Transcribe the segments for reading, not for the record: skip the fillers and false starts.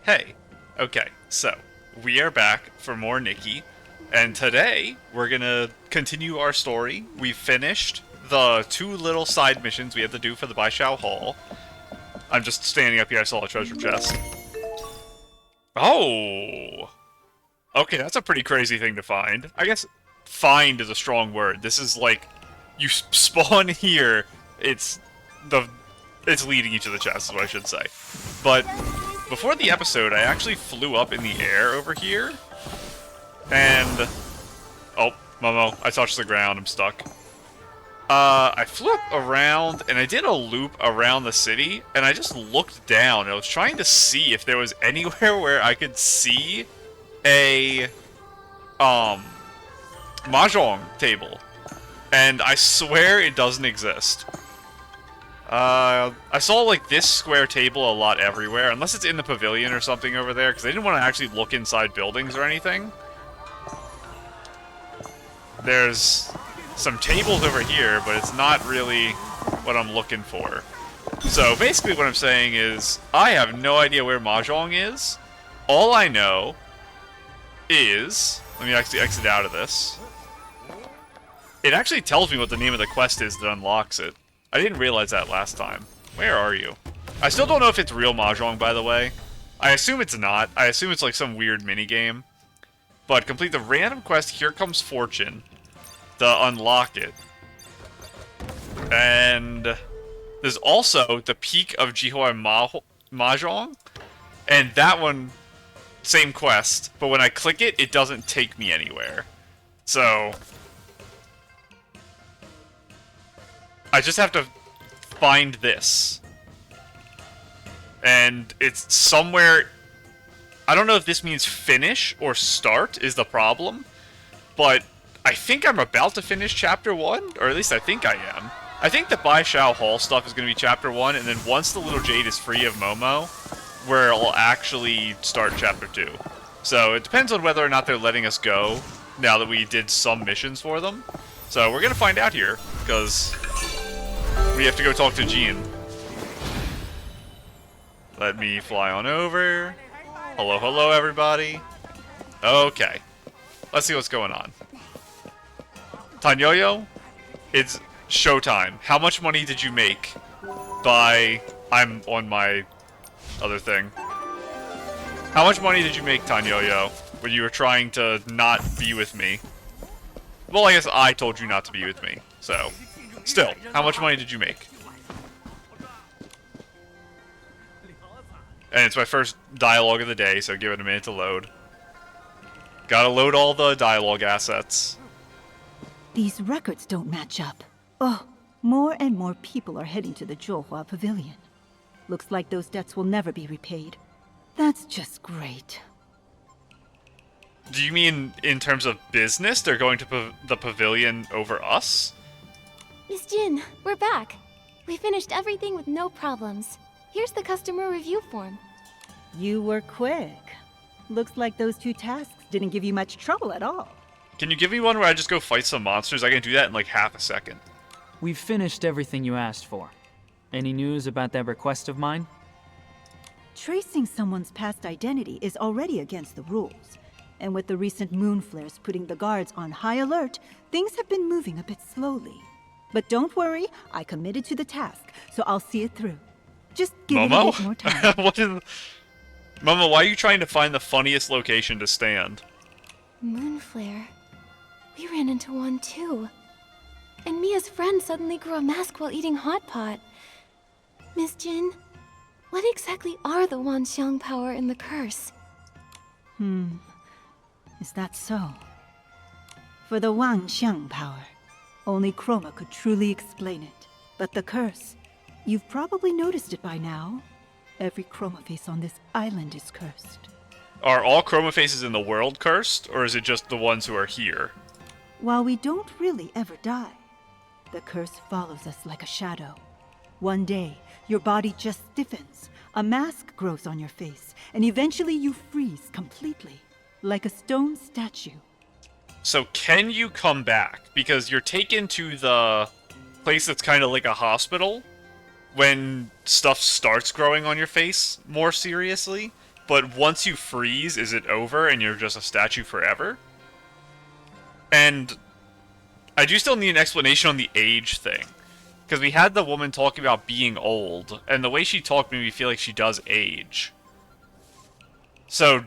Hey, okay, so we are back for more Nikki, and today we're gonna continue our story. We finished the two little side missions we had to do for the Baishao Hall. I'm just standing up here, I saw a treasure chest. Oh! Okay, that's a pretty crazy thing to find. I guess find is a strong word. This is like, you spawn here, it's the it's leading you to the chest, is what I should say. But before the episode, I actually flew up in the air over here, and oh, Momo, I touched the ground. I'm stuck. I flew up around, and I did a loop around the city, and I just looked down, and I was trying to see if there was anywhere where I could see a mahjong table, and I swear it doesn't exist. I saw, like, this square table a lot everywhere, unless it's in the pavilion or something over there, because I didn't want to actually look inside buildings or anything. There's some tables over here, but it's not really what I'm looking for. So, basically what I'm saying is, I have no idea where Mahjong is. All I know is... Let me actually exit out of this. It actually tells me what the name of the quest is that unlocks it. I didn't realize that last time. Where are you? I still don't know if it's real Mahjong, by the way. I assume it's not. I assume it's like some weird minigame. But complete the random quest, Here Comes Fortune, to unlock it. And there's also the Peak of Jihuai Mahjong. And that one, same quest. But when I click it, it doesn't take me anywhere. So I just have to find this. And it's somewhere... I don't know if this means finish or start is the problem. But I think I'm about to finish Chapter 1. Or at least I think I am. I think the Baishao Hall stuff is going to be Chapter 1. And then once the little Jade is free of Momo, where I'll actually start Chapter 2. So it depends on whether or not they're letting us go now that we did some missions for them. So we're going to find out here. Because... we have to go talk to Jean. Let me fly on over. Hello, hello, everybody. Okay. Let's see what's going on. Tanyoyo, it's showtime. How much money did you make by... I'm on my other thing. How much money did you make, Tanyoyo, when you were trying to not be with me? Well, I guess I told you not to be with me, so... Still, how much money did you make? And it's my first dialogue of the day, so give it a minute to load. Gotta load all the dialogue assets. These records don't match up. Oh, more and more people are heading to the Zhuohua Pavilion. Looks like those debts will never be repaid. That's just great. Do you mean in terms of business? They're going to the pavilion over us? Miss Jin, we're back. We finished everything with no problems. Here's the customer review form. You were quick. Looks like those two tasks didn't give you much trouble at all. Can you give me one where I just go fight some monsters? I can do that in like half a second. We've finished everything you asked for. Any news about that request of mine? Tracing someone's past identity is already against the rules. And with the recent moon flares putting the guards on high alert, things have been moving a bit slowly. But don't worry, I committed to the task, so I'll see it through. Just give it a bit more time. What is... Momo, why are you trying to find the funniest location to stand? Moon flare. We ran into one too. And Mia's friend suddenly grew a mask while eating hot pot. Miss Jin, what exactly are the Wanxiang power and the curse? Is that so? For the Wanxiang power, only Chroma could truly explain it. But the curse, you've probably noticed it by now. Every Chroma face on this island is cursed. Are all Chroma faces in the world cursed, or is it just the ones who are here? While we don't really ever die, the curse follows us like a shadow. One day, your body just stiffens, a mask grows on your face, and eventually you freeze completely, like a stone statue. So can you come back? Because you're taken to the place that's kind of like a hospital when stuff starts growing on your face more seriously. but once you freeze, is it over and you're just a statue forever? And I do still need an explanation on the age thing. Because we had the woman talking about being old, and the way she talked made me feel like she does age. So,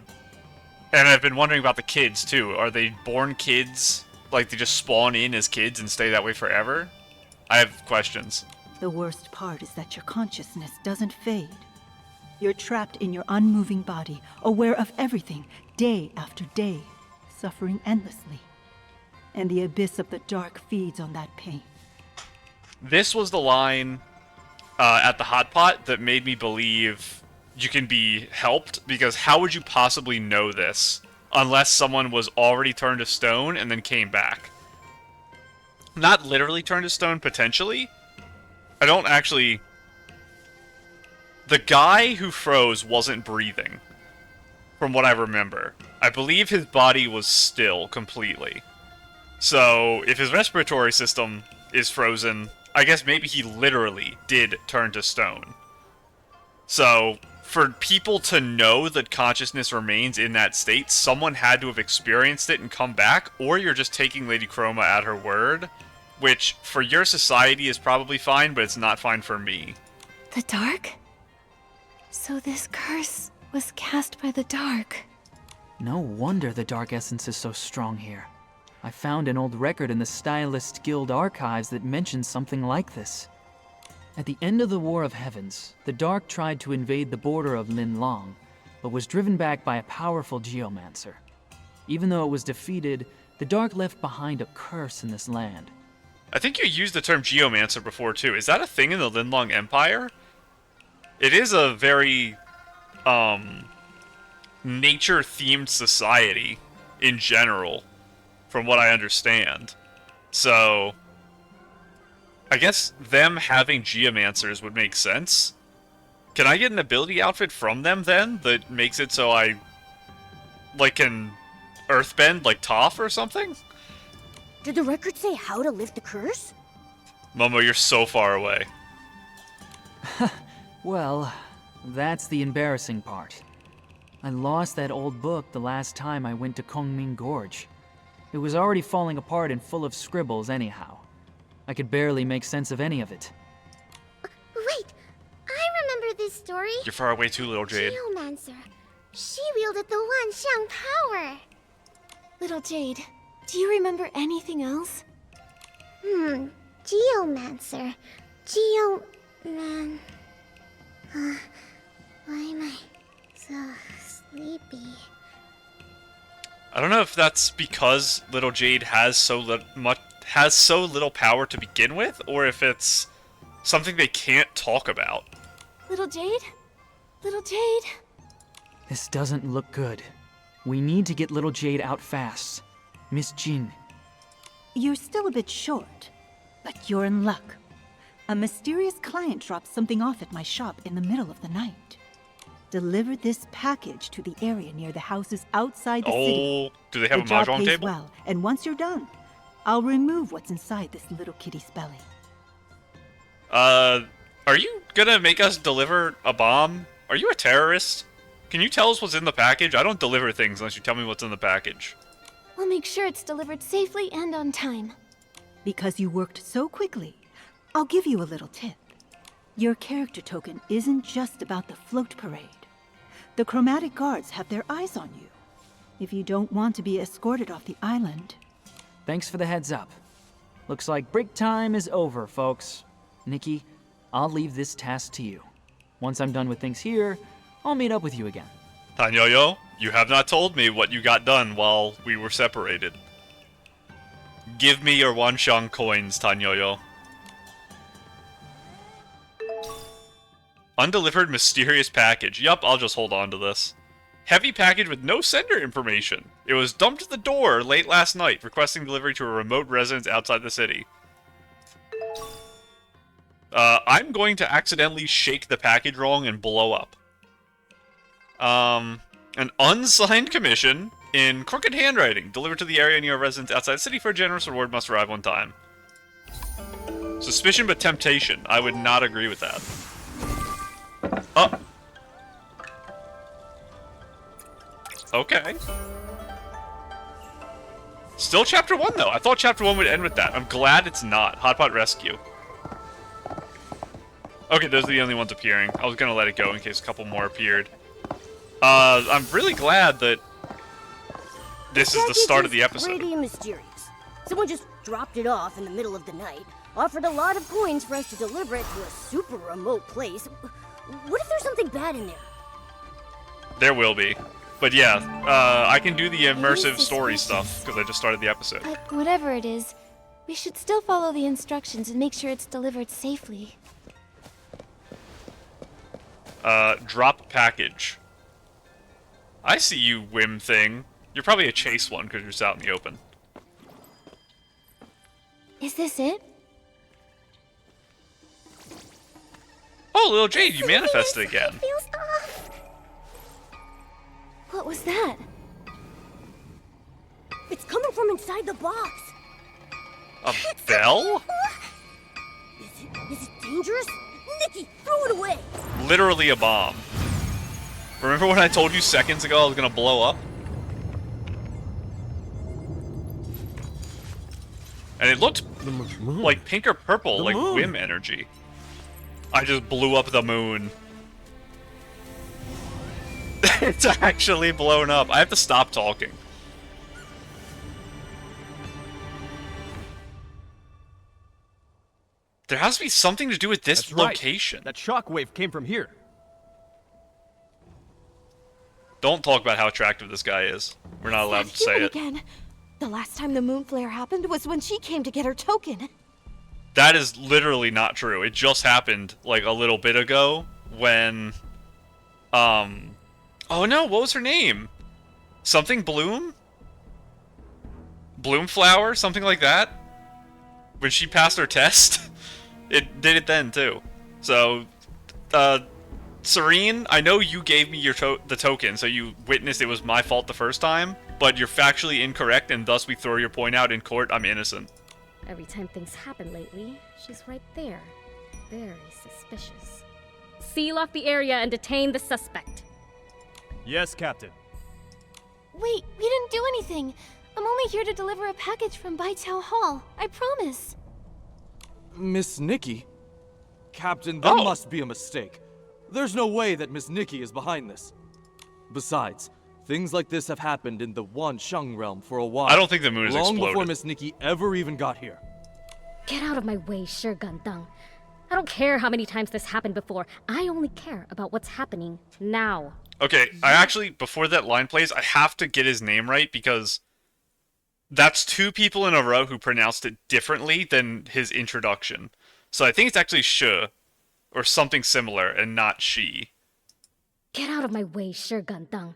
and I've been wondering about the kids, too. Are they born kids? Like, they just spawn in as kids and stay that way forever? I have questions. The worst part is that your consciousness doesn't fade. You're trapped in your unmoving body, aware of everything, day after day, suffering endlessly. And the abyss of the dark feeds on that pain. This was the line at the hot pot that made me believe you can be helped, because how would you possibly know this unless someone was already turned to stone and then came back? Not literally turned to stone, potentially. I don't actually... The guy who froze wasn't breathing, from what I remember. I believe his body was still completely. So, if his respiratory system is frozen, I guess maybe he literally did turn to stone. So, for people to know that consciousness remains in that state, someone had to have experienced it and come back, or you're just taking Lady Chroma at her word, which, for your society, is probably fine, but it's not fine for me. The dark? So this curse was cast by the dark. No wonder the dark essence is so strong here. I found an old record in the Stylist Guild archives that mentions something like this. At the end of the War of Heavens, the Dark tried to invade the border of Linlong, but was driven back by a powerful geomancer. Even though it was defeated, the Dark left behind a curse in this land. I think you used the term geomancer before, too. Is that a thing in the Linlong Empire? It is a very, nature-themed society in general, from what I understand. So, I guess them having geomancers would make sense. Can I get an ability outfit from them, then, that makes it so I, like, can earthbend, like Toph or something? Did the record say how to lift the curse? Momo, you're so far away. Well, that's the embarrassing part. I lost that old book the last time I went to Kongming Gorge. It was already falling apart and full of scribbles anyhow. I could barely make sense of any of it. Wait, I remember this story. You're far away too, little Jade. Geomancer. She wielded the Wanxiang power. Little Jade, do you remember anything else? Geomancer. Geoman... why am I so sleepy? I don't know if that's because little Jade has so little power to begin with, or if it's something they can't talk about. Little Jade? Little Jade? This doesn't look good. We need to get little Jade out fast. Miss Jin. You're still a bit short, but you're in luck. A mysterious client dropped something off at my shop in the middle of the night. Deliver this package to the area near the houses outside the city. Oh, do they have a job mahjong pays table? well, and once you're done, I'll remove what's inside this little kitty's belly. Are you gonna make us deliver a bomb? Are you a terrorist? Can you tell us what's in the package? I don't deliver things unless you tell me what's in the package. We'll make sure it's delivered safely and on time. Because you worked so quickly, I'll give you a little tip. Your character token isn't just about the float parade. The chromatic guards have their eyes on you. If you don't want to be escorted off the island... Thanks for the heads up. Looks like break time is over, folks. Nikki, I'll leave this task to you. Once I'm done with things here, I'll meet up with you again. Tanyoyo, you have not told me what you got done while we were separated. Give me your Wanxiang coins, Tanyoyo. Undelivered mysterious package. Yup, I'll just hold on to this. Heavy package with no sender information. It was dumped at the door late last night, requesting delivery to a remote residence outside the city. I'm going to accidentally shake the package wrong and blow up. An unsigned commission in crooked handwriting, delivered to the area near a residence outside the city for a generous reward, must arrive on time. Suspicion but temptation. I would not agree with that. Oh. Okay. Still chapter 1, though. I thought chapter 1 would end with that. I'm glad it's not. Hot Pot Rescue. Okay, those are the only ones appearing. I was gonna let it go in case a couple more appeared. I'm really glad that this is the start of the episode. Pretty mysterious. Someone just dropped it off in the middle of the night, offered a lot of coins for us to deliver it to a super remote place. What if there's something bad in there? There will be. But yeah, I can do the immersive story stuff, because I just started the episode. But whatever it is, we should still follow the instructions and make sure it's delivered safely. Drop package. I see you, whim thing. You're probably a chase one, because you're just out in the open. Is this it? Oh, little Jade, you manifested again. Feels off. What was that? It's coming from inside the box. A bell? Is it dangerous? Nikki, throw it away. Literally a bomb. Remember when I told you seconds ago I was gonna blow up? And it looked like pink or purple, like whim energy. I just blew up the moon. It's actually blown up. I have to stop talking. There has to be something to do with this location. That shockwave came from here. Don't talk about how attractive this guy is. We're not allowed to say it. Again. The last time the moon flare happened was when she came to get her token. That is literally not true. It just happened, like, a little bit ago when, oh no, what was her name? Something Bloom? Bloomflower? Something like that? When she passed her test? It did it then, too. So, Serene, I know you gave me your the token, so you witnessed it was my fault the first time, but you're factually incorrect, and thus we throw your point out in court. I'm innocent. Every time things happen lately, she's right there. Very suspicious. Seal off the area and detain the suspect. Yes, Captain. Wait, we didn't do anything. I'm only here to deliver a package from Baitao Hall. I promise. Miss Nikki? Captain, there must be a mistake. There's no way that Miss Nikki is behind this. Besides, things like this have happened in the Wanxiang Realm for a while. I don't think the moon is long exploded. Before Miss Nikki ever even got here. Get out of my way, Shi Gangang. I don't care how many times this happened before. I only care about what's happening now. Okay, I actually, before that line plays, I have to get his name right, because that's two people in a row who pronounced it differently than his introduction. So I think it's actually Shi, or something similar, and not Shi. Get out of my way, Shi Gangang.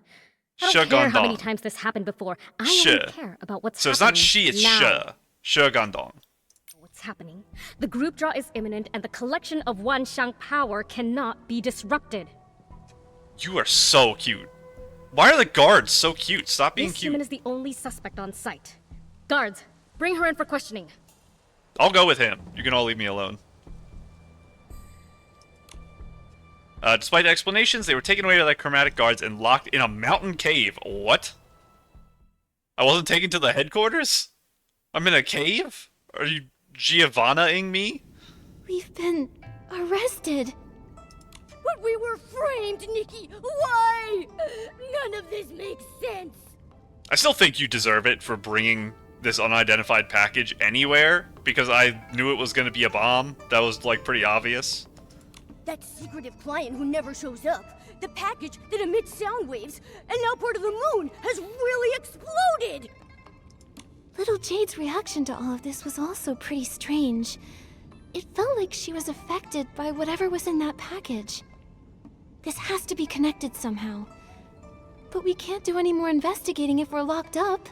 I Shi don't care how Gangang. many times this happened before. I Shi. only care about what's So happening it's not Shi, it's now. Shi. Shi Gangang. What's happening? The group draw is imminent, and the collection of Wanxiang power cannot be disrupted. You are so cute. Why are the guards so cute? Stop being This cute. human is the only suspect on site. Guards, bring her in for questioning. I'll go with him. You can all leave me alone. Despite explanations, they were taken away by the chromatic guards and locked in a mountain cave. What? I wasn't taken to the headquarters? I'm in a cave? Are you Giovanna-ing me? We've been arrested. But we were framed, Nikki! Why? None of this makes sense! I still think you deserve it for bringing this unidentified package anywhere, because I knew it was going to be a bomb. That was, like, pretty obvious. That secretive client who never shows up, the package that emits sound waves, and now part of the moon has really exploded! Little Jade's reaction to all of this was also pretty strange. It felt like she was affected by whatever was in that package. This has to be connected somehow. But we can't do any more investigating if we're locked up.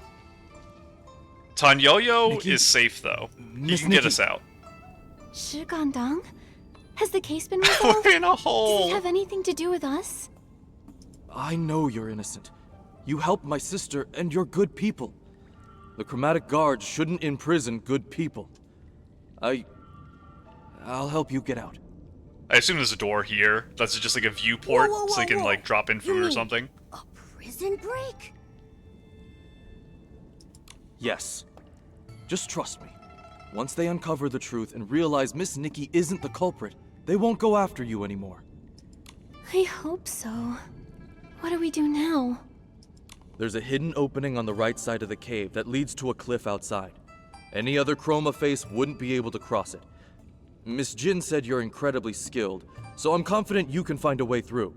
Tanyoyo Nikki? is safe, though. He Miss can get Nikki? us out. Shi Gangang? Has the case been resolved? We're in a Does hole! it have anything to do with us? I know you're innocent. You helped my sister, and you're good people. The chromatic guards shouldn't imprison good people. I'll help you get out. I assume there's a door here. That's just like a viewport, Whoa, whoa, so they can, whoa. like, drop in You food or mean something. a prison break? Yes. Just trust me. Once they uncover the truth and realize Miss Nikki isn't the culprit, they won't go after you anymore. I hope so. What do we do now? There's a hidden opening on the right side of the cave that leads to a cliff outside. Any other chroma face wouldn't be able to cross it. Miss Jin said you're incredibly skilled, so I'm confident you can find a way through.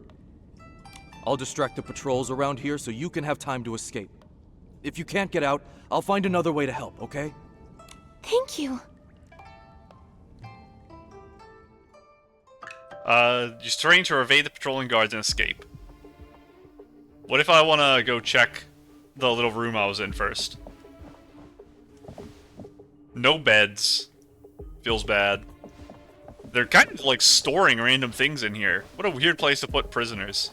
I'll distract the patrols around here so you can have time to escape. If you can't get out, I'll find another way to help, okay? Thank you. Use terrain to evade the patrolling guards and escape. What if I want to go check the little room I was in first? No beds. Feels bad. They're kind of like storing random things in here. What a weird place to put prisoners.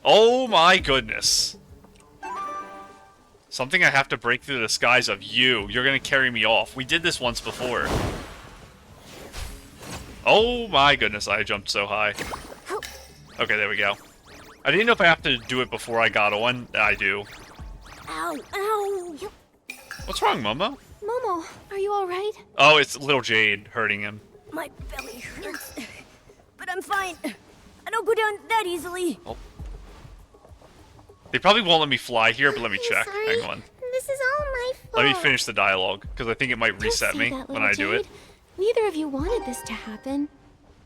Oh my goodness. Something I have to break through the disguise of you. You're gonna carry me off. We did this once before. Oh my goodness, I jumped so high. Okay, there we go. I didn't know if I have to do it before I got on. I do. Ow, ow! What's wrong, Momo? Momo, are you alright? Oh, it's little Jade hurting him. My belly hurts. But I'm fine. I don't go down that easily. Oh. They probably won't let me fly here, but let me check. Sorry. Hang on. This is all my fault. Let me finish the dialogue, because I think it might Don't reset say me that, when little I do it. Jade. Neither of you wanted this to happen.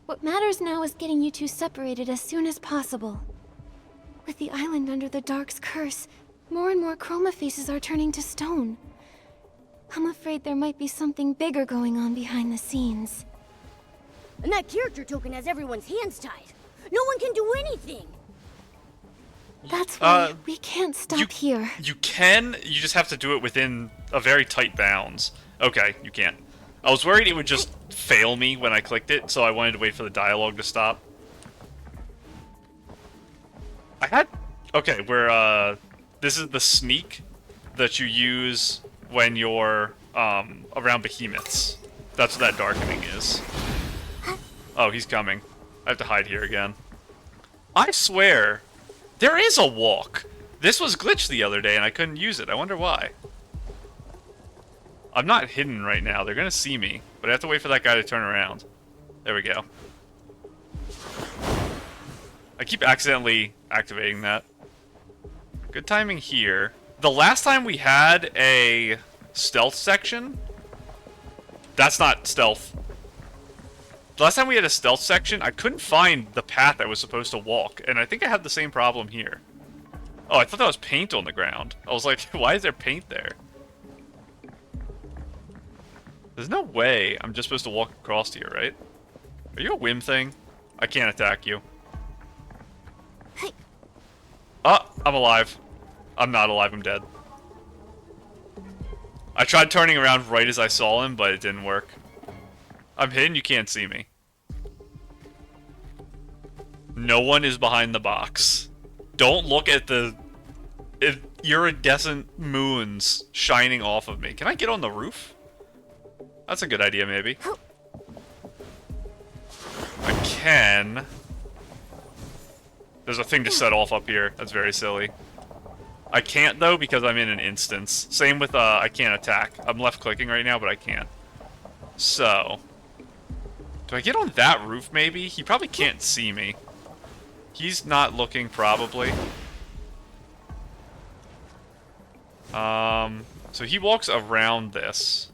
What matters now is getting you two separated as soon as possible. With the island under the Dark's curse, more and more chroma faces are turning to stone. I'm afraid there might be something bigger going on behind the scenes. And that character token has everyone's hands tied. No one can do anything. That's why we can't stop you, here. You can, you just have to do it within a very tight bounds. Okay, you can. I was worried it would just fail me when I clicked it, so I wanted to wait for the dialogue to stop. I had... Okay, this is the sneak that you use when you're, around behemoths. That's what that darkening is. Oh, he's coming. I have to hide here again. I swear, there is a walk. This was glitched the other day and I couldn't use it. I wonder why. I'm not hidden right now. They're gonna see me, but I have to wait for that guy to turn around. There we go. I keep accidentally activating that. Good timing here. The last time we had a stealth section... That's not stealth. The last time we had a stealth section, I couldn't find the path I was supposed to walk, and I think I had the same problem here. Oh, I thought that was paint on the ground. I was like, why is there paint there? There's no way I'm just supposed to walk across here, right? Are you a whim thing? I can't attack you. Oh, I'm alive. I'm not alive, I'm dead. I tried turning around right as I saw him, but it didn't work. I'm hidden, you can't see me. No one is behind the box. Don't look at the iridescent moons shining off of me. Can I get on the roof? That's a good idea, maybe. I can. There's a thing to set off up here. That's very silly. I can't, though, because I'm in an instance. Same with, I can't attack. I'm left-clicking right now, but I can't. So... Do I get on that roof, maybe? He probably can't see me. He's not looking, probably. So he walks around this.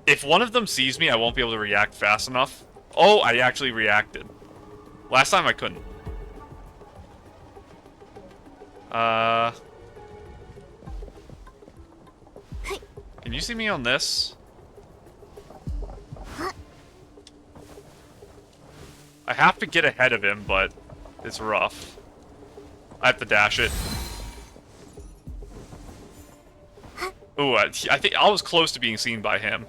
If one of them sees me, I won't be able to react fast enough. Oh, I actually reacted. Last time I couldn't. Can you see me on this? I have to get ahead of him, but it's rough. I have to dash it. Ooh, I think I was close to being seen by him.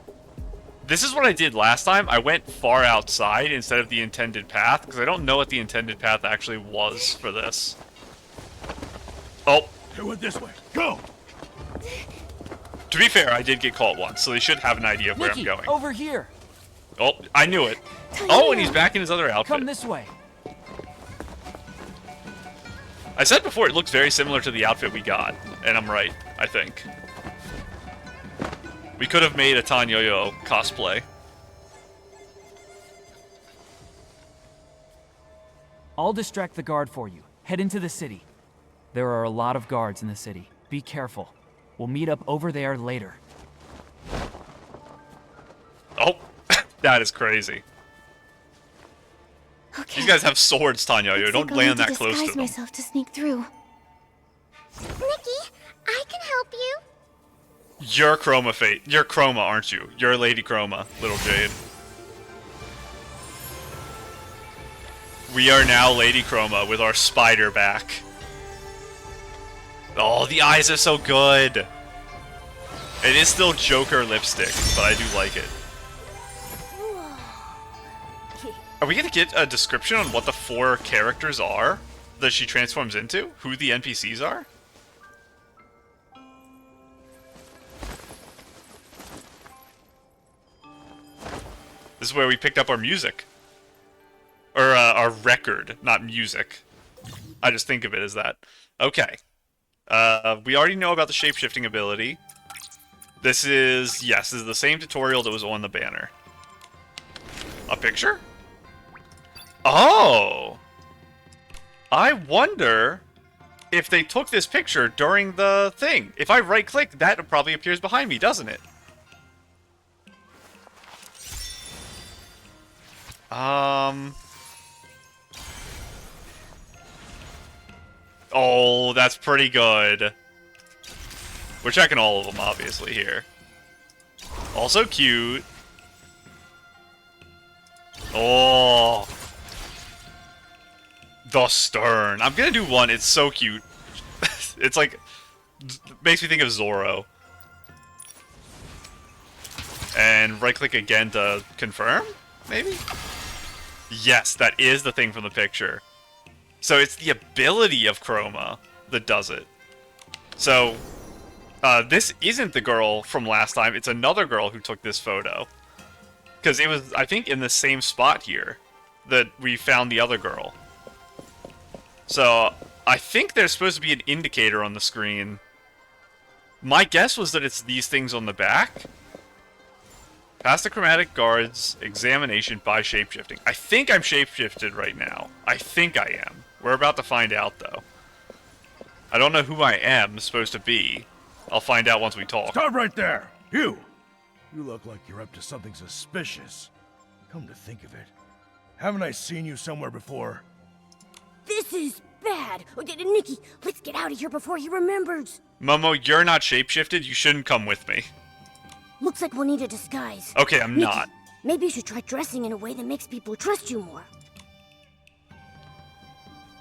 This is what I did last time. I went far outside instead of the intended path, because I don't know what the intended path actually was for this. Oh. They went this way. Go! To be fair, I did get caught once, so they should have an idea of where Nikki, I'm going. over here. Oh, I knew it. Oh, and he's back in his other outfit. Come this way. I said before it looks very similar to the outfit we got, and I'm right, I think. We could have made a Tanyoyo cosplay. I'll distract the guard for you. Head into the city. There are a lot of guards in the city. Be careful. We'll meet up over there later. Oh, that is crazy. Okay. These guys have swords, Tanyoyo. Don't land that close to disguise them. myself to sneak through. Nikki, I can help you. You're Chroma Fate. You're Chroma, aren't you? You're Lady Chroma, little Jade. We are now Lady Chroma with our spider back. Oh, the eyes are so good. It is still Joker lipstick, but I do like it. Are we gonna get a description on what the 4 characters are that she transforms into? Who the NPCs are? This is where we picked up our music. Or, our record, not music. I just think of it as that. Okay. We already know about the shape-shifting ability. This is the same tutorial that was on the banner. A picture? Oh! I wonder if they took this picture during the thing. If I right-click, that probably appears behind me, doesn't it? Oh, that's pretty good. We're checking all of them, obviously, here. Also cute. Oh. The Stern. I'm gonna do one. It's so cute. It's like... makes me think of Zorro. And right-click again to confirm? Maybe? Yes, that is the thing from the picture. So it's the ability of Chroma that does it. So, this isn't the girl from last time. It's another girl who took this photo. Because it was, I think, in the same spot here that we found the other girl. So, I think there's supposed to be an indicator on the screen. My guess was that it's these things on the back. Pass the chromatic guard's examination by shapeshifting. I think I'm shapeshifted right now. I think I am. We're about to find out, though. I don't know who I am supposed to be. I'll find out once we talk. Stop right there! You! You look like you're up to something suspicious. Come to think of it, haven't I seen you somewhere before? This is bad. Nikki, let's get out of here before he remembers. Momo, you're not shapeshifted. You shouldn't come with me. Looks like we'll need a disguise. Okay, I'm Nikki, not. Maybe you should try dressing in a way that makes people trust you more.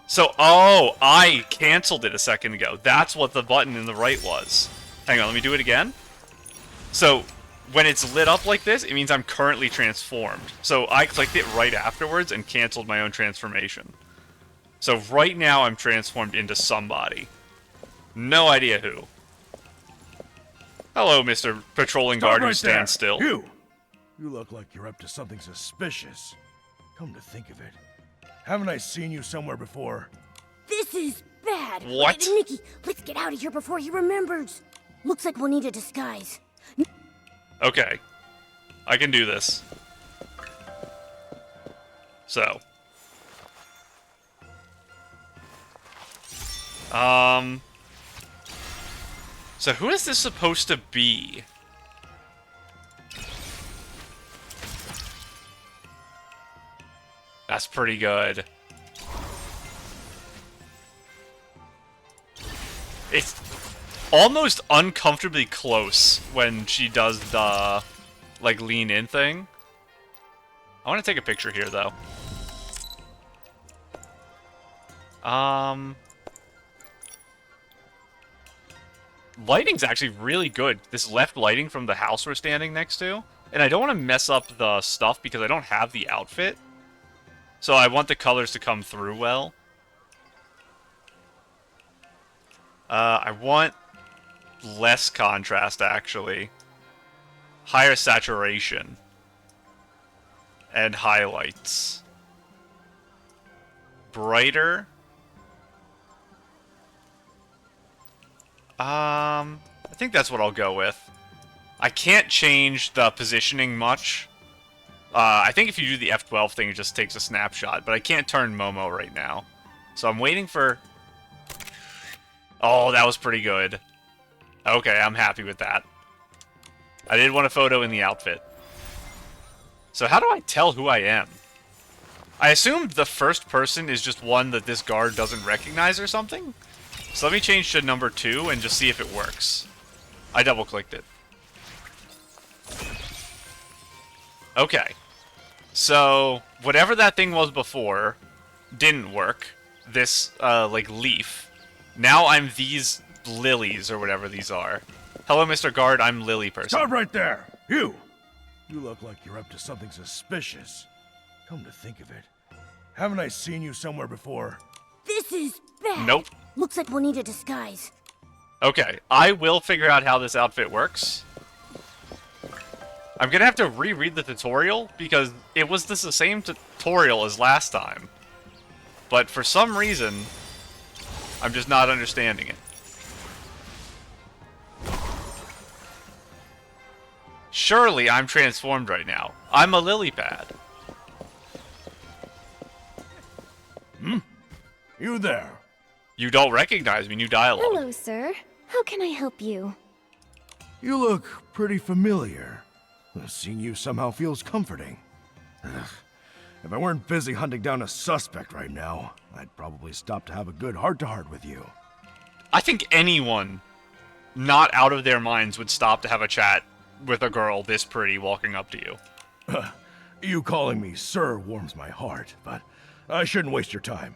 So, oh, I canceled it a second ago. That's what the button in the right was. Hang on, let me do it again. So, when it's lit up like this, it means I'm currently transformed. So, I clicked it right afterwards and canceled my own transformation. So, right now, I'm transformed into somebody. No idea who. Hello, Mr. Patrolling Guard who stands still. You look like you're up to something suspicious. Come to think of it, haven't I seen you somewhere before? This is bad. What? Nikki, let's get out of here before he remembers. Looks like we'll need a disguise. Okay. I can do this. So. So who is this supposed to be? That's pretty good. It's almost uncomfortably close when she does the, like, lean in thing. I want to take a picture here, though. Lighting's actually really good. This left lighting from the house we're standing next to. And I don't want to mess up the stuff because I don't have the outfit. So I want the colors to come through well. I want less contrast, actually. Higher saturation. And highlights. Brighter. I think that's what I'll go with. I can't change the positioning much. I think if you do the F12 thing, it just takes a snapshot, but I can't turn Momo right now. So I'm waiting for... Oh, that was pretty good. Okay, I'm happy with that. I did want a photo in the outfit. So how do I tell who I am? I assume the first person is just one that this guard doesn't recognize or something? So let me change to number 2 and just see if it works. I double-clicked it. Okay. So, whatever that thing was before didn't work. This, like, leaf. Now I'm these lilies, or whatever these are. Hello, Mr. Guard, I'm Lily person. Stop right there! You! You look like you're up to something suspicious. Come to think of it, haven't I seen you somewhere before? This is bad. Nope. Looks like we'll need a disguise. Okay, I will figure out how this outfit works. I'm gonna have to reread the tutorial, because it was the same tutorial as last time. But for some reason, I'm just not understanding it. Surely I'm transformed right now. I'm a lily pad. Hmm? You there? You don't recognize me, new dialogue. Hello, sir. How can I help you? You look pretty familiar. Seeing you somehow feels comforting. Ugh. If I weren't busy hunting down a suspect right now, I'd probably stop to have a good heart-to-heart with you. I think anyone not out of their minds would stop to have a chat with a girl this pretty walking up to you. You calling me sir warms my heart, but I shouldn't waste your time.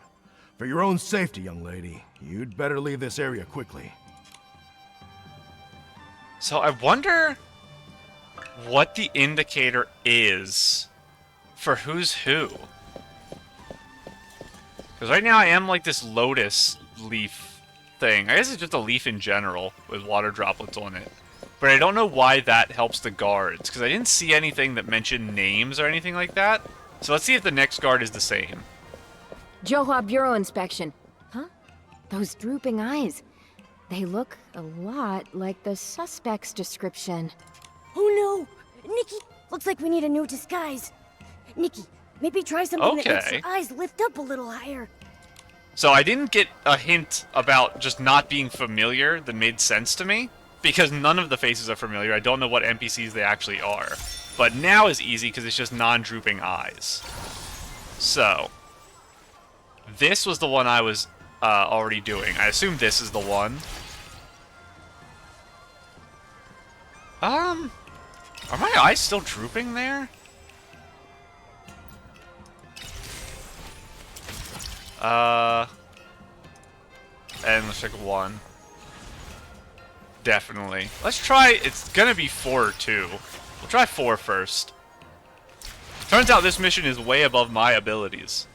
For your own safety, young lady, you'd better leave this area quickly. So I wonder what the indicator is for who's who. Because right now I am like this lotus leaf thing. I guess it's just a leaf in general with water droplets on it. But I don't know why that helps the guards, because I didn't see anything that mentioned names or anything like that. So let's see if the next guard is the same. Johua Bureau inspection. Huh? Those drooping eyes. They look a lot like the suspect's description. Oh no! Nikki! Looks like we need a new disguise. Nikki, maybe try something that makes your eyes lift up a little higher. So I didn't get a hint about just not being familiar that made sense to me, because none of the faces are familiar. I don't know what NPCs they actually are. But now is easy because it's just non-drooping eyes. So, this was the one I was already doing. I assume this is the one. Are my eyes still drooping there? And let's check 1. Definitely. Let's try, it's gonna be 4 or 2. We'll try 4 first. Turns out this mission is way above my abilities.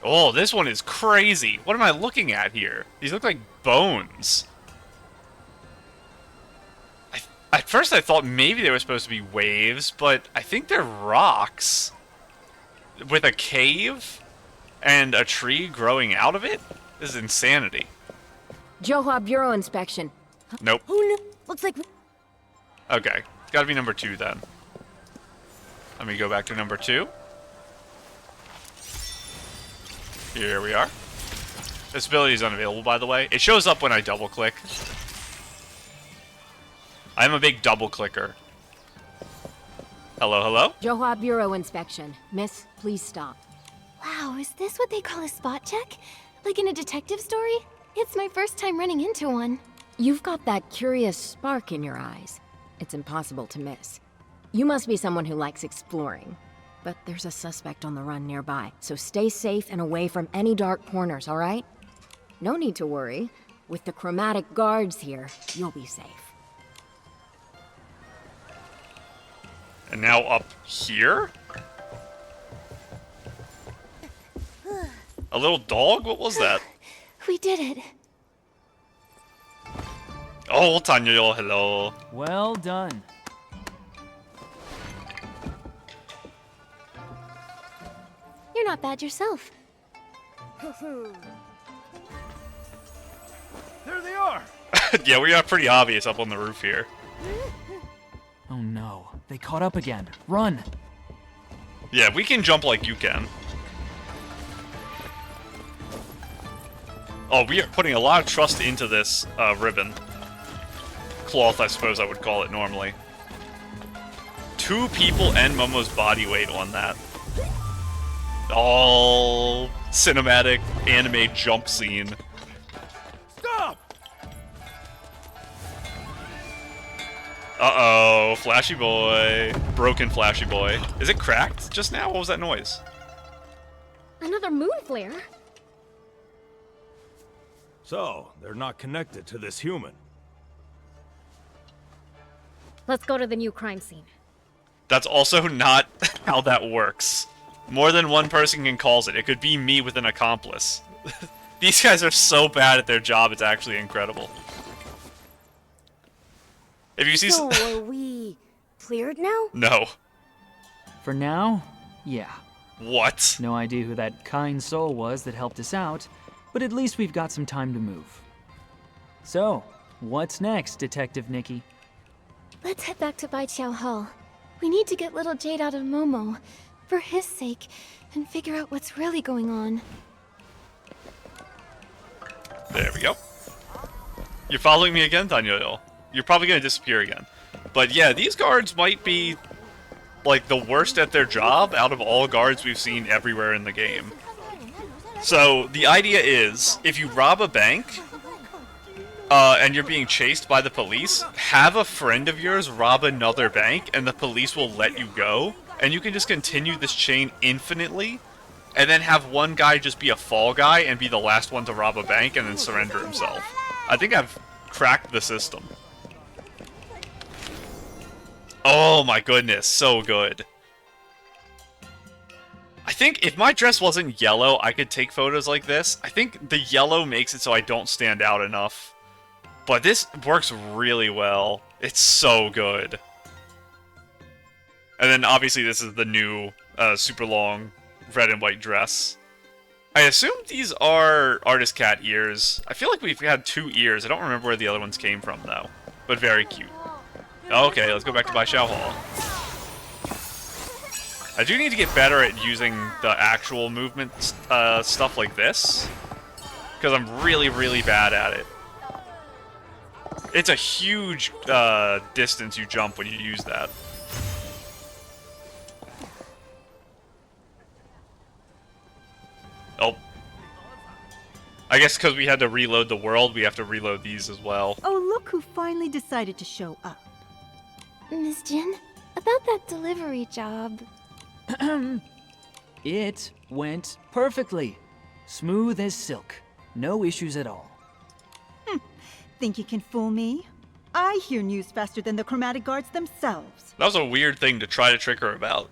Oh, this one is crazy. What am I looking at here? These look like bones. At first I thought maybe they were supposed to be waves, but I think they're rocks. With a cave and a tree growing out of it? This is insanity. Johua Bureau inspection. Nope. Oh no! Looks like... Okay. It's gotta be number 2 then. Let me go back to number 2. Here we are. This ability is unavailable, by the way. It shows up when I double-click. I'm a big double-clicker. Hello, hello? Johua Bureau inspection. Miss, please stop. Wow, is this what they call a spot check? Like in a detective story? It's my first time running into one. You've got that curious spark in your eyes. It's impossible to miss. You must be someone who likes exploring. But there's a suspect on the run nearby, so stay safe and away from any dark corners, all right? No need to worry. With the chromatic guards here, you'll be safe. And now up here? A little dog? What was that? We did it. Oh, Tanyo, hello. Well done. You're not bad yourself. There they are! Yeah, we got pretty obvious up on the roof here. Oh no, they caught up again. Run! Yeah, we can jump like you can. Oh, we are putting a lot of trust into this ribbon. Cloth, I suppose I would call it normally. 2 people and Momo's body weight on that. All cinematic anime jump scene. Stop! Uh-oh, Flashy Boy. Broken Flashy Boy. Is it cracked just now? What was that noise? Another moon flare? So, they're not connected to this human. Let's go to the new crime scene. That's also not how that works. More than one person can cause it. It could be me with an accomplice. These guys are so bad at their job, it's actually incredible. If you see So, are we cleared now? No. For now, yeah. What? No idea who that kind soul was that helped us out, but at least we've got some time to move. So, what's next, Detective Nikki? Let's head back to Baiqiao Hall. We need to get little Jade out of Momo, for his sake, and figure out what's really going on. There we go. You're following me again, Daniel? You're probably going to disappear again. But yeah, these guards might be, like, the worst at their job out of all guards we've seen everywhere in the game. So, the idea is, if you rob a bank, and you're being chased by the police, have a friend of yours rob another bank, and the police will let you go. And you can just continue this chain infinitely, and then have one guy just be a fall guy and be the last one to rob a bank and then surrender himself. I think I've cracked the system. Oh my goodness, so good. I think if my dress wasn't yellow, I could take photos like this. I think the yellow makes it so I don't stand out enough. But this works really well. It's so good. And then obviously this is the new super long red and white dress. I assume these are artist cat ears. I feel like we've had 2 ears. I don't remember where the other ones came from though. But very cute. Okay, let's go back to Baiqiao Hall. I do need to get better at using the actual movement stuff like this. Because I'm really, really bad at it. It's a huge distance you jump when you use that. Oh. I guess because we had to reload the world, we have to reload these as well. Oh, look who finally decided to show up. Miss Jin, about that delivery job. It went perfectly. Smooth as silk. No issues at all. Think you can fool me? I hear news faster than the chromatic guards themselves. That was a weird thing to try to trick her about.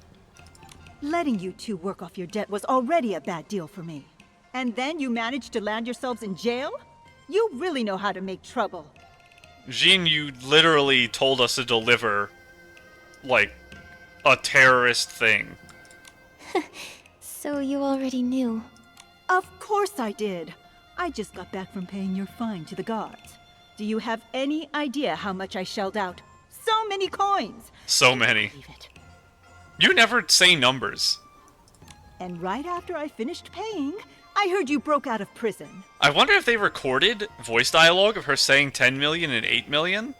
Letting you 2 work off your debt was already a bad deal for me. And then you managed to land yourselves in jail? You really know how to make trouble. Jean, you literally told us to deliver, like, a terrorist thing. So you already knew. Of course I did. I just got back from paying your fine to the guards. Do you have any idea how much I shelled out? So many coins! So many. You never say numbers. And right after I finished paying, I heard you broke out of prison. I wonder if they recorded voice dialogue of her saying 10 million and 8 million,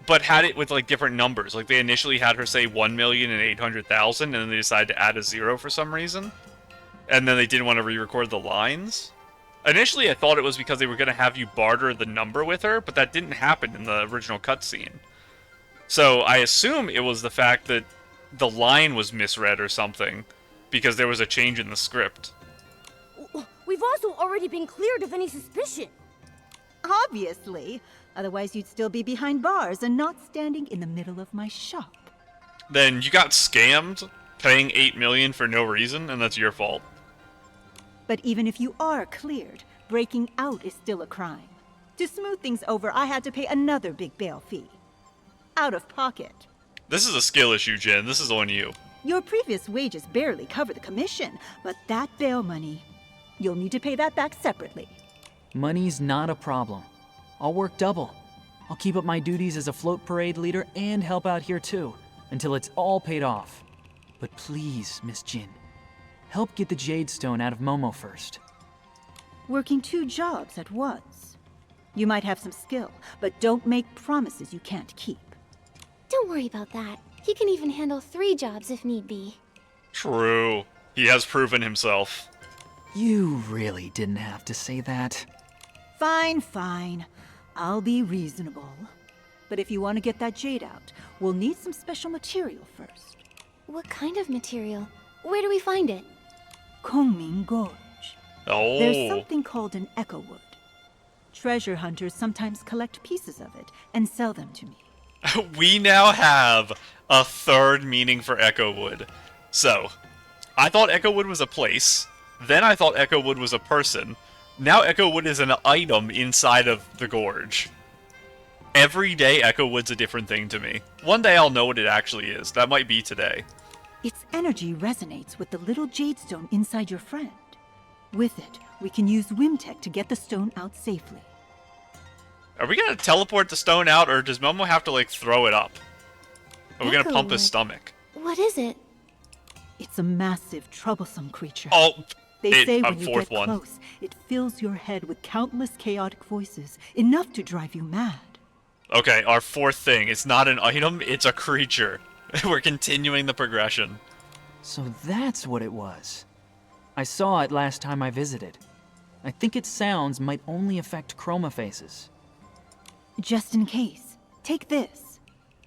but had it with, like, different numbers. Like, they initially had her say 1 million and 800,000, and then they decided to add a 0 for some reason. And then they didn't want to re-record the lines. Initially, I thought it was because they were going to have you barter the number with her, but that didn't happen in the original cutscene. So I assume it was the fact that the line was misread or something, because there was a change in the script. We've also already been cleared of any suspicion. Obviously. Otherwise, you'd still be behind bars and not standing in the middle of my shop. Then you got scammed, paying 8 million for no reason, and that's your fault. But even if you are cleared, breaking out is still a crime. To smooth things over, I had to pay another big bail fee. Out of pocket. This is a skill issue, Jin. This is on you. Your previous wages barely cover the commission, but that bail money, you'll need to pay that back separately. Money's not a problem. I'll work double. I'll keep up my duties as a float parade leader and help out here too, until it's all paid off. But please, Miss Jin, help get the Jade Stone out of Momo first. Working 2 jobs at once. You might have some skill, but don't make promises you can't keep. Don't worry about that. He can even handle 3 jobs if need be. True. He has proven himself. You really didn't have to say that. Fine, fine. I'll be reasonable. But if you want to get that jade out, we'll need some special material first. What kind of material? Where do we find it? Kongming Gorge. Oh. There's something called an echo wood. Treasure hunters sometimes collect pieces of it and sell them to me. We now have a 3rd meaning for Echowood. So, I thought Echowood was a place, then I thought Echowood was a person, now Echowood is an item inside of the gorge. Every day Echowood's a different thing to me. One day I'll know what it actually is. That might be today. Its energy resonates with the little jade stone inside your friend. With it, we can use Wimtech to get the stone out safely. Are we gonna teleport the stone out, or does Momo have to, like, throw it up? Are we gonna pump his stomach? What is it? It's a massive, troublesome creature. Oh, they say when you get close, it fills your head with countless chaotic voices, enough to drive you mad. Okay, our 4th thing. It's not an item, it's a creature. We're continuing the progression. So that's what it was. I saw it last time I visited. I think its sounds might only affect chroma faces. Just in case, take this.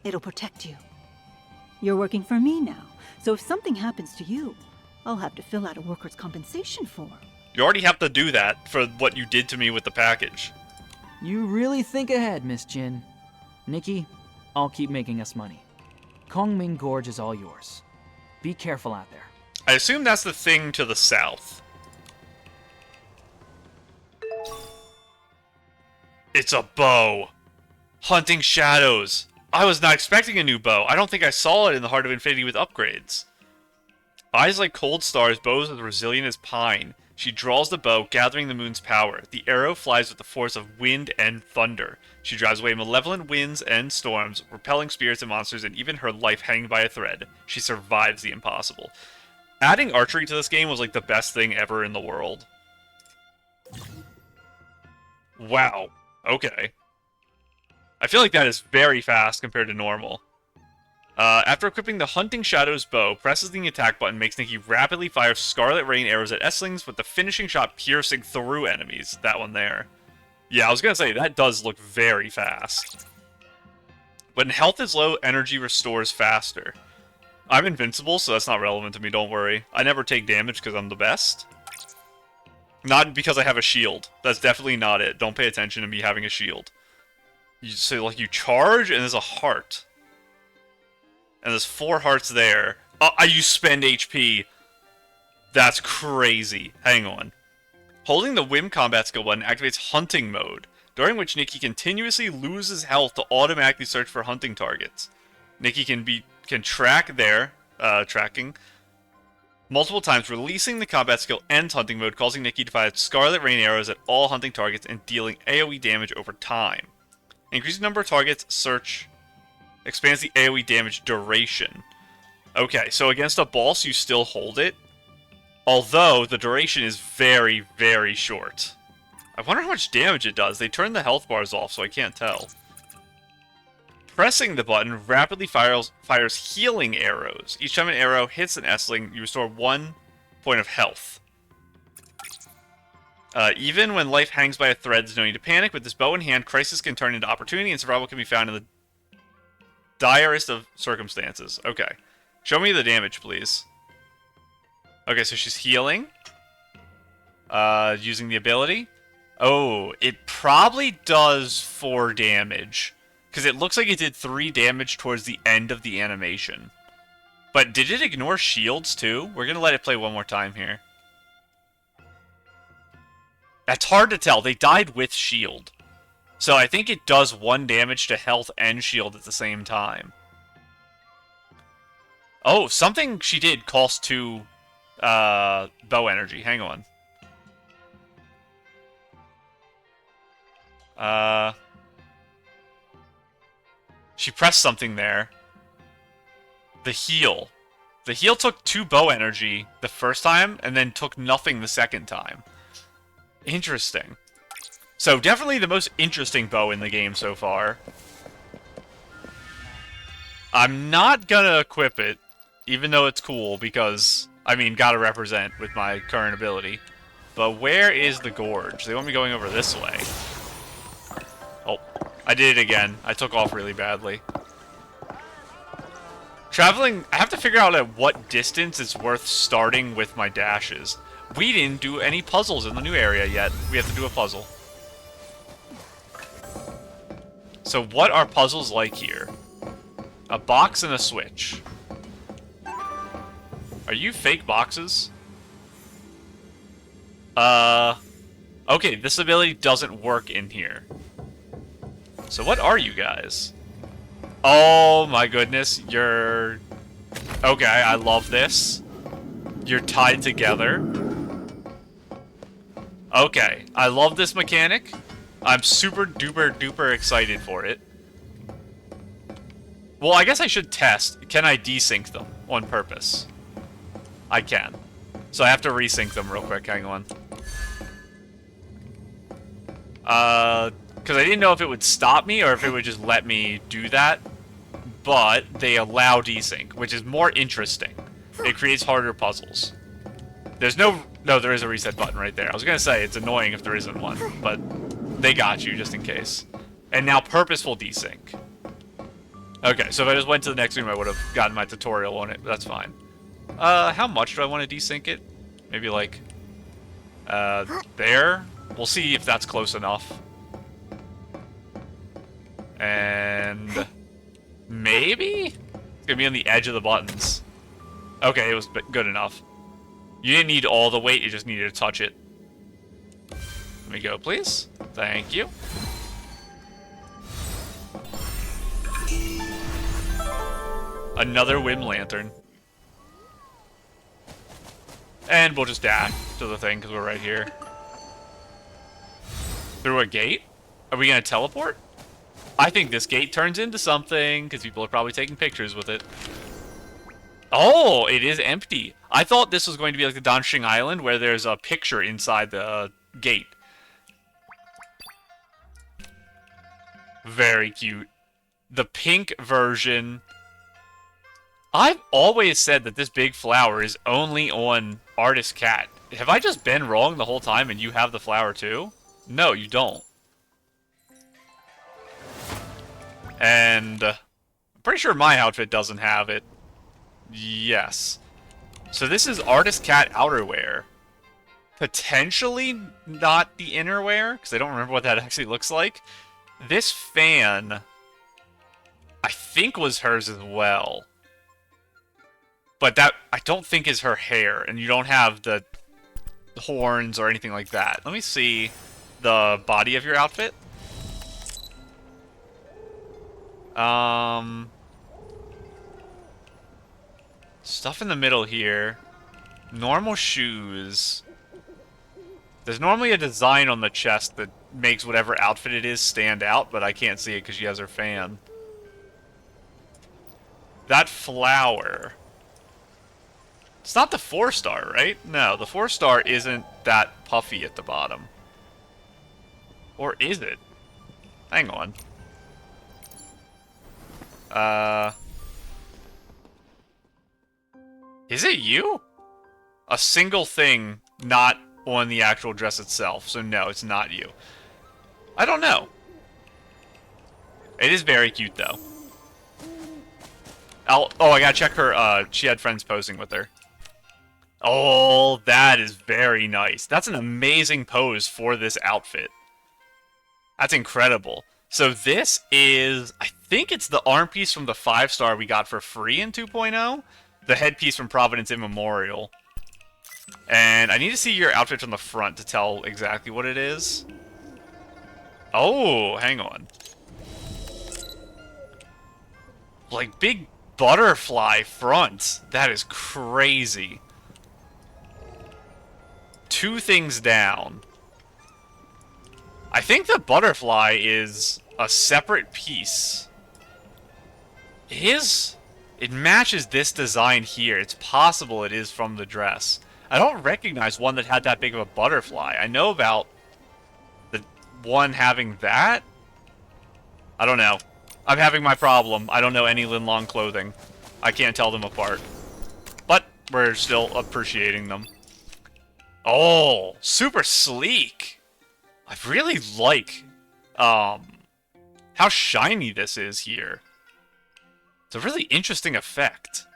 It'll protect you. You're working for me now, so if something happens to you, I'll have to fill out a workers' compensation form. You already have to do that for what you did to me with the package. You really think ahead, Miss Jin. Nikki, I'll keep making us money. Kongming Gorge is all yours. Be careful out there. I assume that's the thing to the south. It's a bow. Hunting shadows. I was not expecting a new bow. I don't think I saw it in the Heart of Infinity with upgrades. Eyes like cold stars, bows as resilient as pine. She draws the bow, gathering the moon's power. The arrow flies with the force of wind and thunder. She drives away malevolent winds and storms, repelling spirits and monsters, and even her life hanging by a thread. She survives the impossible. Adding archery to this game was like the best thing ever in the world. Wow. Okay. I feel like that is very fast compared to normal. After equipping the Hunting Shadows bow, presses the attack button, makes Nikki rapidly fire Scarlet Rain arrows at S-Lings with the finishing shot piercing through enemies. That one there. Yeah, I was gonna say, that does look very fast. When health is low, energy restores faster. I'm invincible, so that's not relevant to me, don't worry. I never take damage because I'm the best. Not because I have a shield. That's definitely not it. Don't pay attention to me having a shield. You say, like, you charge, and there's a heart. And there's 4 hearts there. You spend HP. That's crazy. Hang on. Holding the Whim combat skill button activates hunting mode, during which Nikki continuously loses health to automatically search for hunting targets. Nikki can track there, tracking, multiple times, releasing the combat skill ends hunting mode, causing Nikki to fire Scarlet Rain arrows at all hunting targets and dealing AoE damage over time. Increasing number of targets, search, expands the AoE damage duration. Okay, so against a boss, you still hold it, although the duration is very, very short. I wonder how much damage it does. They turned the health bars off, so I can't tell. Pressing the button rapidly fires healing arrows. Each time an arrow hits an S-Ling, you restore 1 point of health. Even when life hangs by a thread, there's no need to panic. With this bow in hand, crisis can turn into opportunity, and survival can be found in the direst of circumstances. Okay. Show me the damage, please. Okay, so she's healing. Using the ability. Oh, it probably does 4 damage. Because it looks like it did 3 damage towards the end of the animation. But did it ignore shields, too? We're going to let it play one more time here. That's hard to tell. They died with shield. So I think it does 1 damage to health and shield at the same time. Oh, something she did cost 2 bow energy. Hang on. She pressed something there. The heal. The heal took 2 bow energy the first time, and then took nothing the second time. Interesting. So, definitely the most interesting bow in the game so far. I'm not gonna equip it, even though it's cool, because, I mean, gotta represent with my current ability. But where is the gorge? They want me going over this way. Oh, I did it again. I took off really badly. Traveling, I have to figure out at what distance it's worth starting with my dashes. We didn't do any puzzles in the new area yet. We have to do a puzzle. So what are puzzles like here? A box and a switch. Are you fake boxes? Okay, this ability doesn't work in here. So what are you guys? Oh my goodness, you're... Okay, I love this. You're tied together. Okay, I love this mechanic. I'm super duper duper excited for it. Well, I guess I should test. Can I desync them on purpose? I can. So I have to resync them real quick. Hang on. Because I didn't know if it would stop me or if it would just let me do that. But they allow desync, which is more interesting. It creates harder puzzles. There's no... No, there is a reset button right there. I was going to say, it's annoying if there isn't one, but they got you just in case. And now purposeful desync. Okay, so if I just went to the next room, I would have gotten my tutorial on it, but that's fine. How much do I want to desync it? Maybe like... there? We'll see if that's close enough. And... maybe? It's gonna be on the edge of the buttons. Okay, it was good enough. You didn't need all the weight, you just needed to touch it. Let me go, please. Thank you. Another Whim Lantern. And we'll just dash to the thing, because we're right here. Through a gate? Are we gonna teleport? I think this gate turns into something, because people are probably taking pictures with it. Oh, it is empty. I thought this was going to be like the Wanxiang Island, where there's a picture inside the gate. Very cute. The pink version. I've always said that this big flower is only on Artist Cat. Have I just been wrong the whole time and you have the flower too? No, you don't. And I'm pretty sure my outfit doesn't have it. Yes. So this is Artist Cat outerwear. Potentially not the innerwear, because I don't remember what that actually looks like. This fan, I think was hers as well. But that, I don't think is her hair, and you don't have the horns or anything like that. Let me see the body of your outfit. Stuff in the middle here. Normal shoes. There's normally a design on the chest that makes whatever outfit it is stand out, but I can't see it because she has her fan. That flower. It's not the 4-star, right? No, the 4-star isn't that puffy at the bottom. Or is it? Hang on. Is it you? A single thing not on the actual dress itself, so no, it's not you. I don't know. It is very cute, though. Oh, I gotta check her, she had friends posing with her. Oh, that is very nice. That's an amazing pose for this outfit. That's incredible. So this is, I think it's the arm piece from the 5-star we got for free in 2.0. The headpiece from Providence Immemorial. And I need to see your outfit from the front to tell exactly what it is. Oh, hang on. Like, big butterfly front. That is crazy. 2 things down. I think the butterfly is a separate piece. It matches this design here. It's possible it is from the dress. I don't recognize one that had that big of a butterfly. I know about the one having that. I don't know. I'm having my problem. I don't know any Linlong clothing. I can't tell them apart. But we're still appreciating them. Oh, super sleek. I really like how shiny this is here. It's a really interesting effect.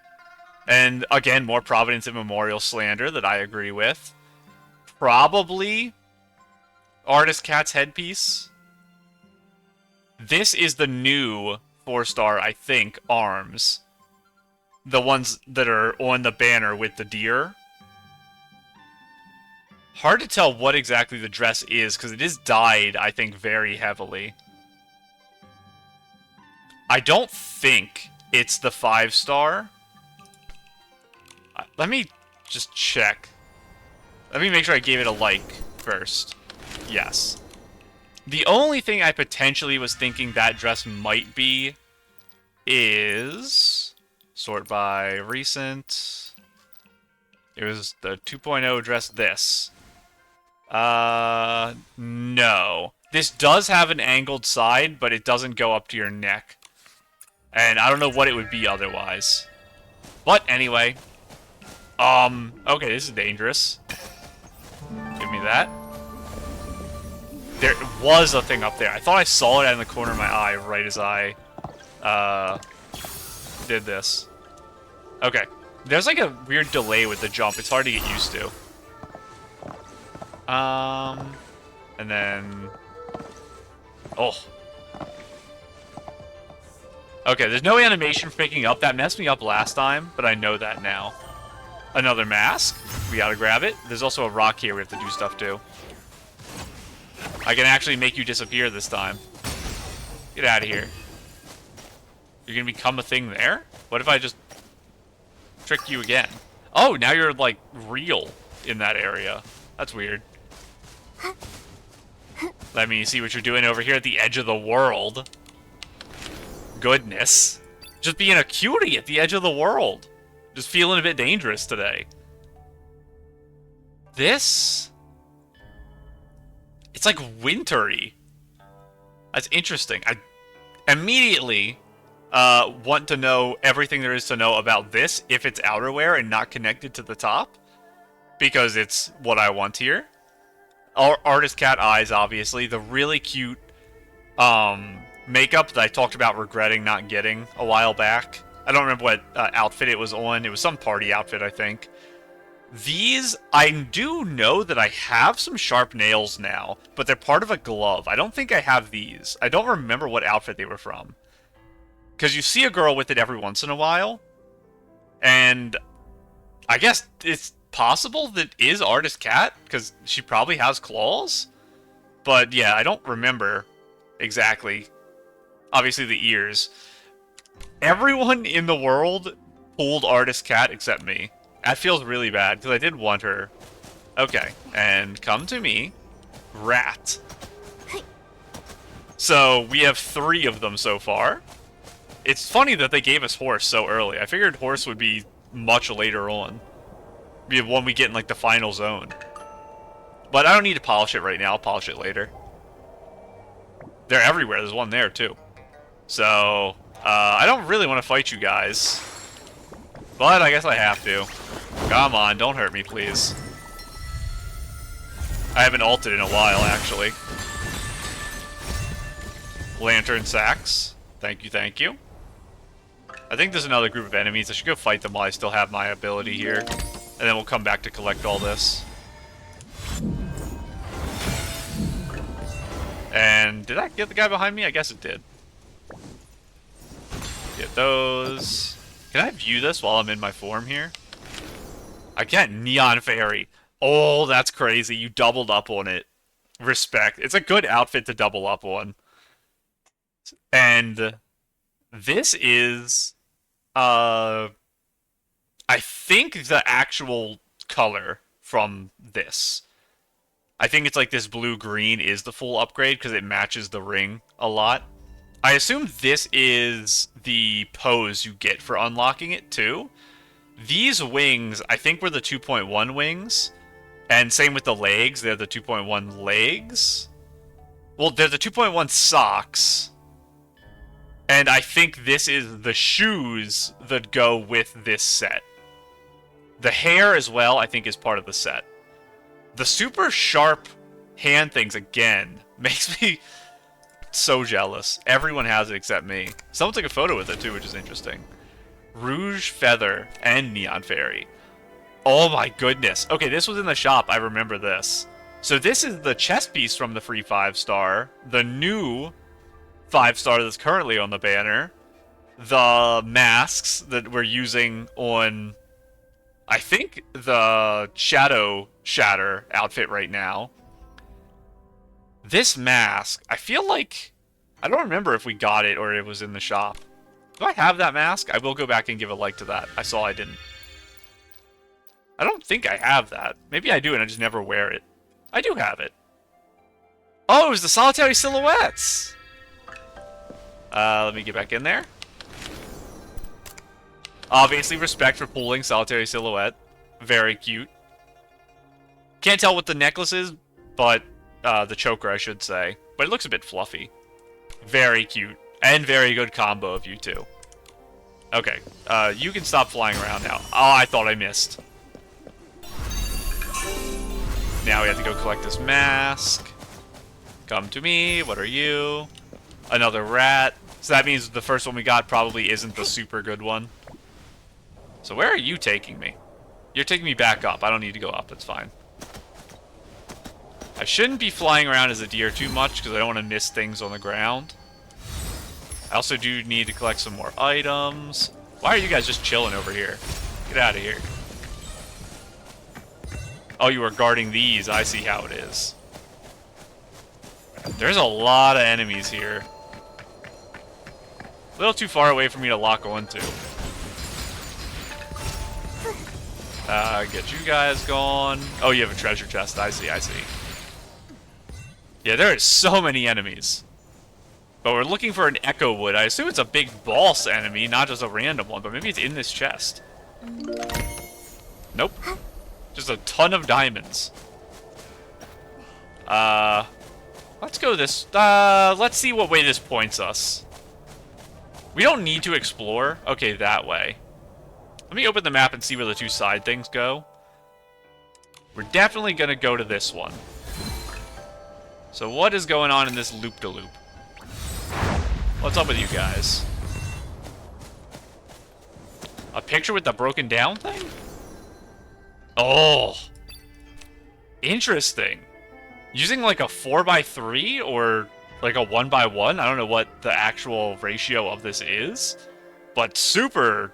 And again, more Providence Immemorial slander that I agree with. Probably Artist Cat's headpiece. This is the new 4-star, I think, arms. The ones that are on the banner with the deer. Hard to tell what exactly the dress is, because it is dyed, I think, very heavily. I don't think it's the 5-star. Let me just check. Let me make sure I gave it a like first. Yes. The only thing I potentially was thinking that dress might be is... Sort by recent. It was the 2.0 dress this. No. This does have an angled side, but it doesn't go up to your neck. And I don't know what it would be otherwise. But anyway. Okay, this is dangerous. Give me that. There was a thing up there. I thought I saw it out in the corner of my eye right as I, did this. Okay. There's like a weird delay with the jump. It's hard to get used to. And then... Oh. Okay, there's no animation for picking up. That messed me up last time, but I know that now. Another mask. We gotta grab it. There's also a rock here we have to do stuff to. I can actually make you disappear this time. Get out of here. You're gonna become a thing there? What if I just trick you again? Oh, now you're, like, real in that area. That's weird. Let me see what you're doing over here at the edge of the world. Goodness. Just being a cutie at the edge of the world. Just feeling a bit dangerous today. This... It's like wintry. That's interesting. I immediately want to know everything there is to know about this if it's outerwear and not connected to the top. Because it's what I want here. Artist cat eyes, obviously. The really cute makeup that I talked about regretting not getting a while back. I don't remember what outfit it was on. It was some party outfit, I think. These, I do know that I have some sharp nails now, but they're part of a glove. I don't think I have these. I don't remember what outfit they were from. Because you see a girl with it every once in a while, and I guess it's possible that is Artist Cat, because she probably has claws. But yeah, I don't remember exactly. Obviously the ears. Everyone in the world pulled Artist Cat except me. That feels really bad, because I did want her. Okay, and come to me. Rat. So, we have 3 of them so far. It's funny that they gave us horse so early. I figured horse would be much later on. Be one we get in, like, the final zone. But I don't need to polish it right now. I'll polish it later. They're everywhere. There's one there, too. So, I don't really want to fight you guys. But I guess I have to. Come on, don't hurt me, please. I haven't ulted in a while, actually. Lantern sacks. Thank you, thank you. I think there's another group of enemies. I should go fight them while I still have my ability here. And then we'll come back to collect all this. And did I get the guy behind me? I guess it did. Get those. Can I view this while I'm in my form here? I can't. Neon Fairy. Oh, that's crazy. You doubled up on it. Respect. It's a good outfit to double up on. And this is, I think the actual color from this. I think it's like this blue-green is the full upgrade because it matches the ring a lot. I assume this is the pose you get for unlocking it too. These wings, I think, were the 2.1 wings. And same with the legs. They're the 2.1 legs. Well, they're the 2.1 socks. And I think this is the shoes that go with this set. The hair as well, I think, is part of the set. The super sharp hand things, again, makes me so jealous. Everyone has it except me. Someone took a photo with it too, which is interesting. Rouge Feather and Neon Fairy. Oh my goodness. Okay, this was in the shop. I remember this. So this is the chest piece from the free 5-star. The new 5-star that's currently on the banner. The masks that we're using on, I think, the Shadow Shatter outfit right now. This mask, I feel like, I don't remember if we got it or it was in the shop. Do I have that mask? I will go back and give a like to that. I saw I didn't. I don't think I have that. Maybe I do and I just never wear it. I do have it. Oh, it was the solitary silhouettes! Let me get back in there. Obviously, respect for pulling solitary silhouette. Very cute. Can't tell what the necklace is, but the choker, I should say. But it looks a bit fluffy. Very cute. And very good combo of you two. Okay, you can stop flying around now. Oh, I thought I missed. Now we have to go collect this mask. Come to me. What are you? Another rat. So that means the first one we got probably isn't the super good one. So where are you taking me? You're taking me back up. I don't need to go up. That's fine. I shouldn't be flying around as a deer too much because I don't want to miss things on the ground. I also do need to collect some more items. Why are you guys just chilling over here? Get out of here. Oh, you are guarding these. I see how it is. There's a lot of enemies here. A little too far away for me to lock onto. Get you guys gone. Oh, you have a treasure chest. I see, I see. Yeah, there are so many enemies. But we're looking for an Echo Wood. I assume it's a big boss enemy, not just a random one, but maybe it's in this chest. Nope. Just a ton of diamonds. Let's go this... let's see what way this points us. We don't need to explore. Okay, that way. Let me open the map and see where the two side things go. We're definitely going to go to this one. So what is going on in this loop-de-loop? What's up with you guys? A picture with the broken down thing? Oh. Interesting. Using like a 4x3 or like a 1x1? I don't know what the actual ratio of this is. But super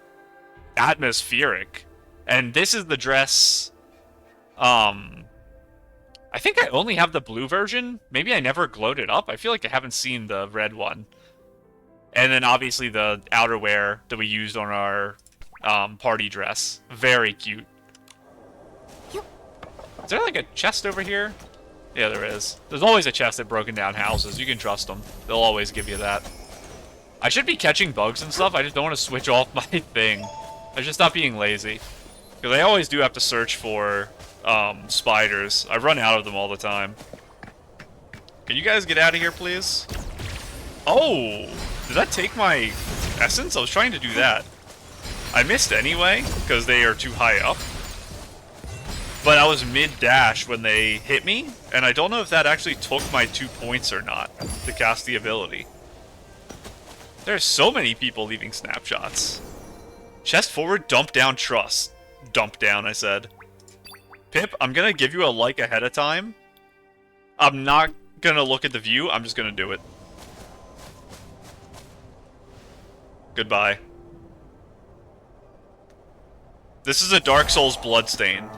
atmospheric. And this is the dress... I think I only have the blue version. Maybe I never glowed it up. I feel like I haven't seen the red one. And then obviously the outerwear that we used on our party dress. Very cute. Is there like a chest over here? Yeah, there is. There's always a chest at broken down houses. You can trust them. They'll always give you that. I should be catching bugs and stuff. I just don't want to switch off my thing. I should stop being lazy. Because I always do have to search for spiders. I run out of them all the time. Can you guys get out of here, please? Oh! Did that take my essence? I was trying to do that. I missed anyway, because they are too high up. But I was mid-dash when they hit me, and I don't know if that actually took my 2 points or not to cast the ability. There's so many people leaving snapshots. Chest forward, dump down, trust. Dump down, I said. Pip, I'm gonna give you a like ahead of time. I'm not gonna look at the view, I'm just gonna do it. Goodbye. This is a Dark Souls bloodstain.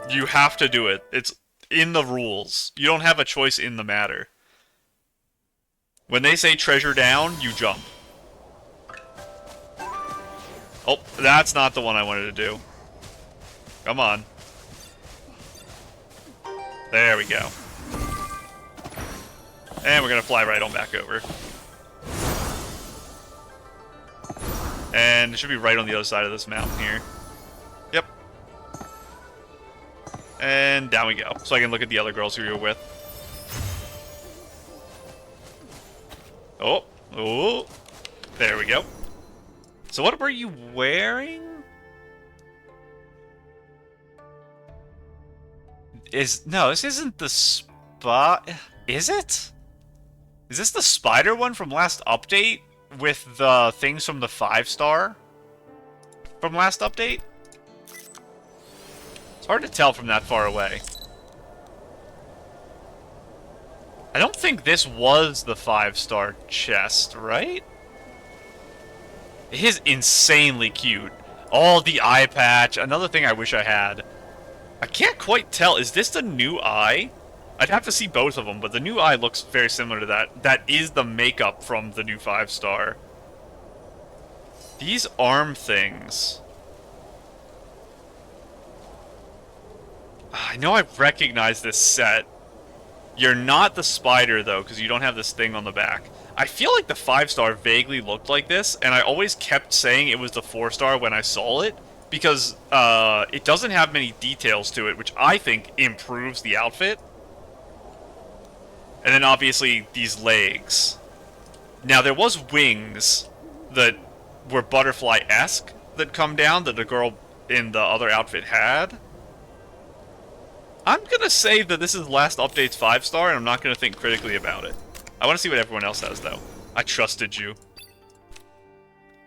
You have to do it. It's in the rules. You don't have a choice in the matter. When they say treasure down, you jump. Oh, that's not the one I wanted to do. Come on. There we go. And we're gonna fly right on back over. And it should be right on the other side of this mountain here. Yep. And down we go. So I can look at the other girls who you're with. Oh. Oh. There we go. So what were you wearing? No, this isn't the spot. Is it? Is this the spider one from last update? With the things from the 5-star? From last update? It's hard to tell from that far away. I don't think this was the 5-star chest, right? It is insanely cute. Oh, the eye patch. Another thing I wish I had. I can't quite tell. Is this the new eye? I'd have to see both of them, but the new eye looks very similar to that. That is the makeup from the new 5-star. These arm things. I know I recognize this set. You're not the spider, though, because you don't have this thing on the back. I feel like the 5-star vaguely looked like this, and I always kept saying it was the 4-star when I saw it, because it doesn't have many details to it, which I think improves the outfit. And then obviously these legs. Now there was wings that were butterfly-esque that come down that the girl in the other outfit had. I'm gonna say that this is last update's 5-star, and I'm not gonna think critically about it. I want to see what everyone else has, though. I trusted you.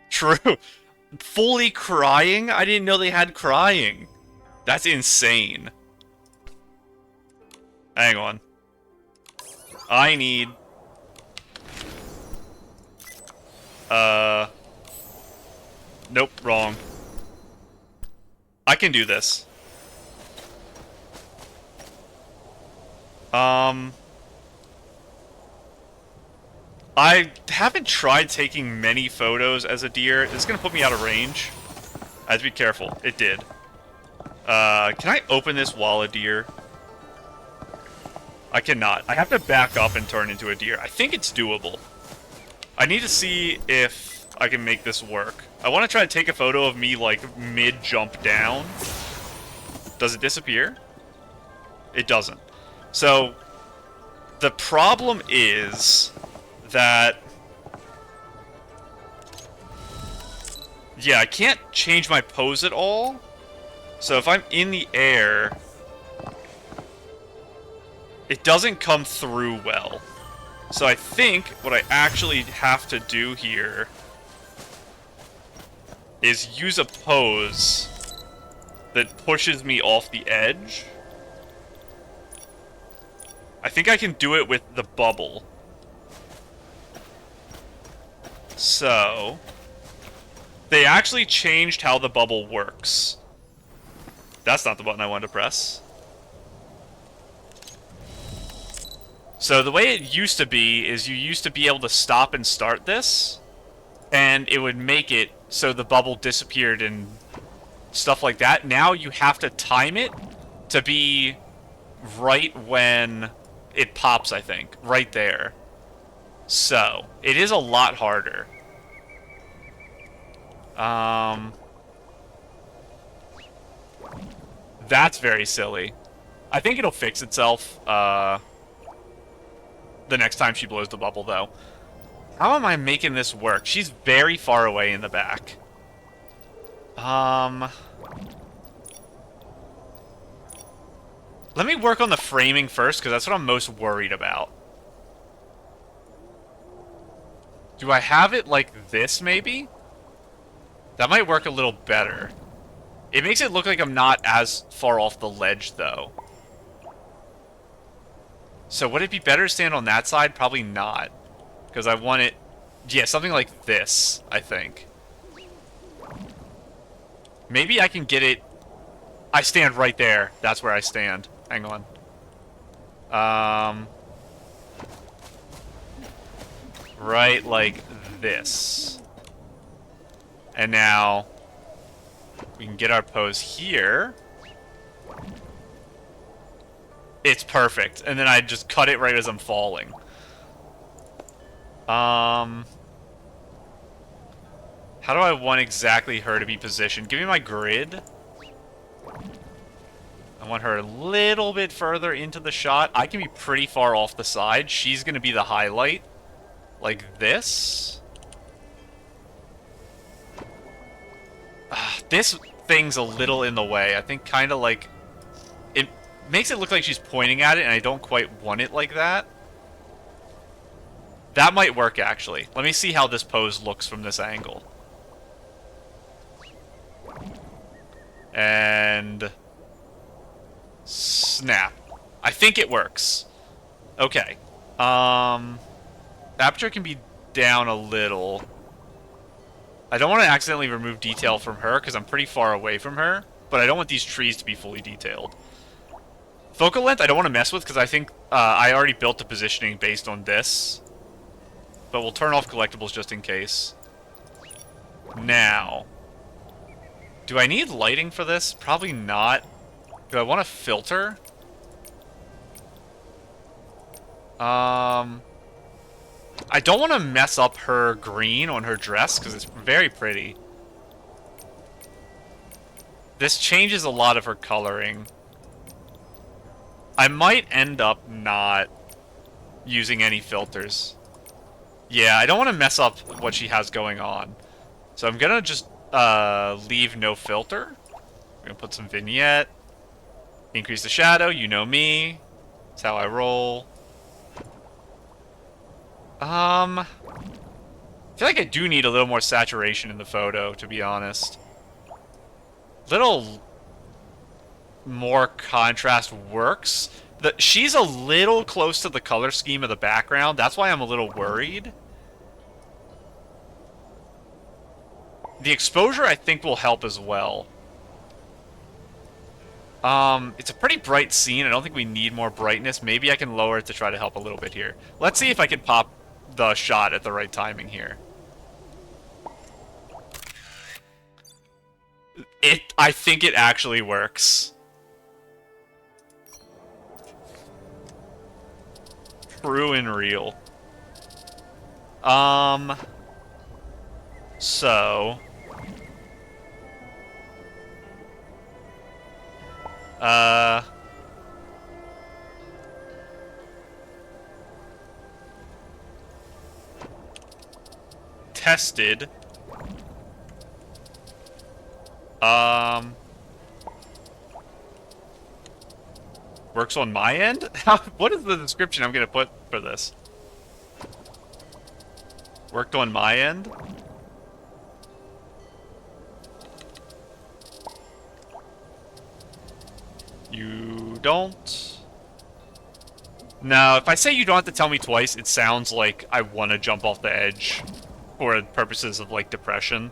True. Fully crying? I didn't know they had crying. That's insane. Hang on. I need... Nope, wrong. I can do this. I haven't tried taking many photos as a deer. This is going to put me out of range. I have to be careful. It did. Can I open this while a deer? I cannot. I have to back up and turn into a deer. I think it's doable. I need to see if I can make this work. I want to try to take a photo of me, like, mid-jump down. Does it disappear? It doesn't. So, the problem is that... yeah, I can't change my pose at all. So if I'm in the air... it doesn't come through well. So I think what I actually have to do here is use a pose that pushes me off the edge. I think I can do it with the bubble. So, they actually changed how the bubble works. That's not the button I wanted to press. So the way it used to be is you used to be able to stop and start this, and it would make it so the bubble disappeared and stuff like that. Now you have to time it to be right when it pops, I think. Right there. So, it is a lot harder. That's very silly. I think it'll fix itself, the next time she blows the bubble, though. How am I making this work? She's very far away in the back. Let me work on the framing first, because that's what I'm most worried about. Do I have it like this, maybe? That might work a little better. It makes it look like I'm not as far off the ledge, though. So would it be better to stand on that side? Probably not. Because I want it... yeah, something like this, I think. Maybe I can get it... I stand right there. That's where I stand. Hang on. Right like this. And now... we can get our pose here. it's perfect. And then I just cut it right as I'm falling. How do I want exactly her to be positioned? Give me my grid. I want her a little bit further into the shot. I can be pretty far off the side. She's going to be the highlight. Like this. This thing's a little in the way. I think kind of like... It makes it look like she's pointing at it, and I don't quite want it like that. That might work, actually. Let me see how this pose looks from this angle. And... snap. I think it works. Okay. Aperture can be down a little. I don't want to accidentally remove detail from her, because I'm pretty far away from her. But I don't want these trees to be fully detailed. Focal length I don't want to mess with, because I think I already built the positioning based on this. But we'll turn off collectibles just in case. Now. Do I need lighting for this? Probably not. Do I want a filter? I don't want to mess up her green on her dress, because it's very pretty. This changes a lot of her coloring. I might end up not using any filters. Yeah, I don't want to mess up what she has going on. So I'm going to just leave no filter. I'm going to put some vignette. Increase the shadow, you know me. That's how I roll. I feel like I do need a little more saturation in the photo, to be honest. Little more contrast works. She's a little close to the color scheme of the background. That's why I'm a little worried. The exposure, I think, will help as well. It's a pretty bright scene. I don't think we need more brightness. Maybe I can lower it to try to help a little bit here. Let's see if I can pop the shot at the right timing here. I think it actually works. True and real. So... tested. Works on my end? What is the description I'm gonna put for this? Worked on my end? You don't? No, if I say you don't have to tell me twice, it sounds like I want to jump off the edge for purposes of, like, depression.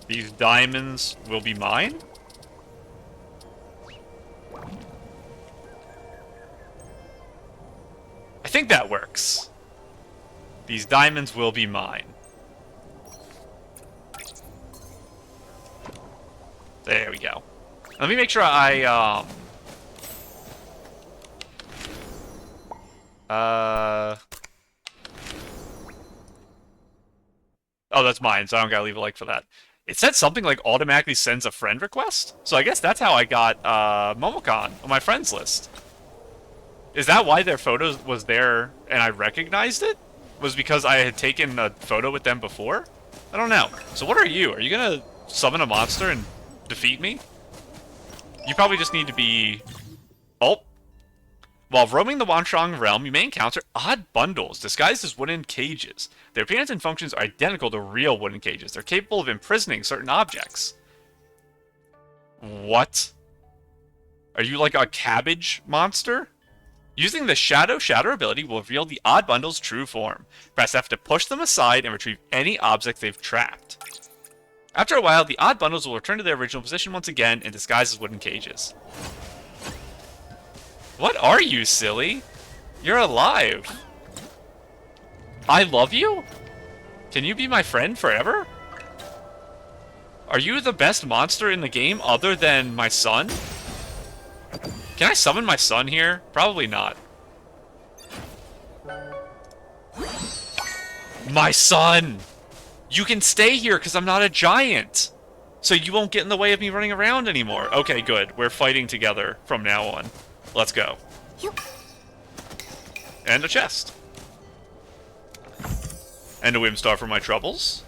These diamonds will be mine? I think that works. These diamonds will be mine. There we go. Let me make sure I, oh, that's mine, so I don't gotta leave a like for that. It said something like automatically sends a friend request? So I guess that's how I got, Momocon on my friends list. Is that why their photo was there and I recognized it? Was because I had taken a photo with them before? I don't know. So what are you? Are you gonna summon a monster and defeat me? You probably just need to be... Oh. While roaming the Wanxiang Realm, you may encounter odd bundles disguised as wooden cages. Their appearance and functions are identical to real wooden cages. They're capable of imprisoning certain objects. What? Are you like a cabbage monster? Using the Shatter ability will reveal the odd bundle's true form. Press F to push them aside and retrieve any object they've trapped. After a while, the odd bundles will return to their original position once again and disguise as wooden cages. What are you, silly? You're alive. I love you? Can you be my friend forever? Are you the best monster in the game other than my son? Can I summon my son here? Probably not. My son! You can stay here because I'm not a giant. So you won't get in the way of me running around anymore. Okay, good. We're fighting together from now on. Let's go. And a chest. And a Whimstar for my troubles.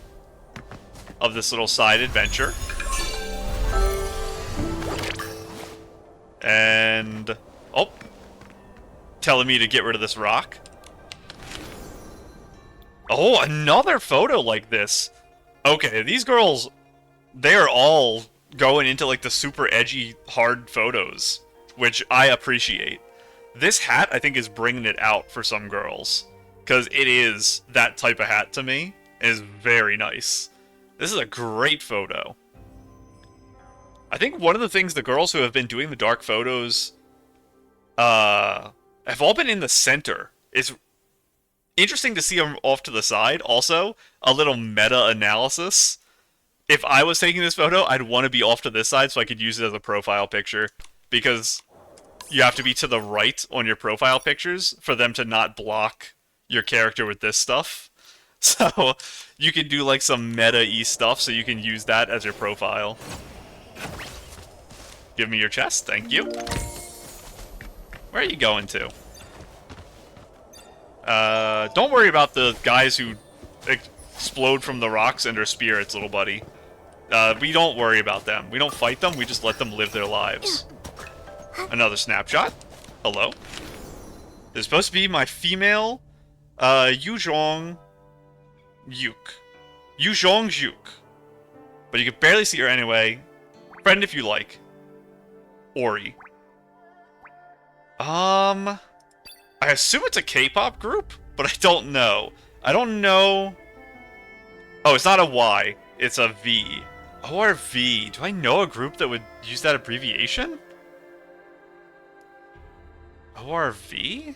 Of this little side adventure. And... oh. Telling me to get rid of this rock. Oh, another photo like this. Okay, these girls... they're all going into, like, the super edgy, hard photos. Which I appreciate. This hat, I think, is bringing it out for some girls. Because it is that type of hat to me. It is very nice. This is a great photo. I think one of the things the girls who have been doing the dark photos have all been in the center. It's interesting to see them off to the side. Also, a little meta-analysis. If I was taking this photo, I'd want to be off to this side so I could use it as a profile picture. Because you have to be to the right on your profile pictures for them to not block your character with this stuff. So, you can do like some meta-y stuff so you can use that as your profile. Give me your chest, thank you. Where are you going to? Don't worry about the guys who explode from the rocks and are spirits, little buddy. We don't worry about them. We don't fight them, we just let them live their lives. Another snapshot. Hello. This is supposed to be my female, Yuzhong Juk. But you can barely see her anyway. Friend if you like. Ori. I assume it's a K-pop group, but I don't know. I don't know... oh, it's not a Y. It's a V. ORV. Do I know a group that would use that abbreviation? ORV?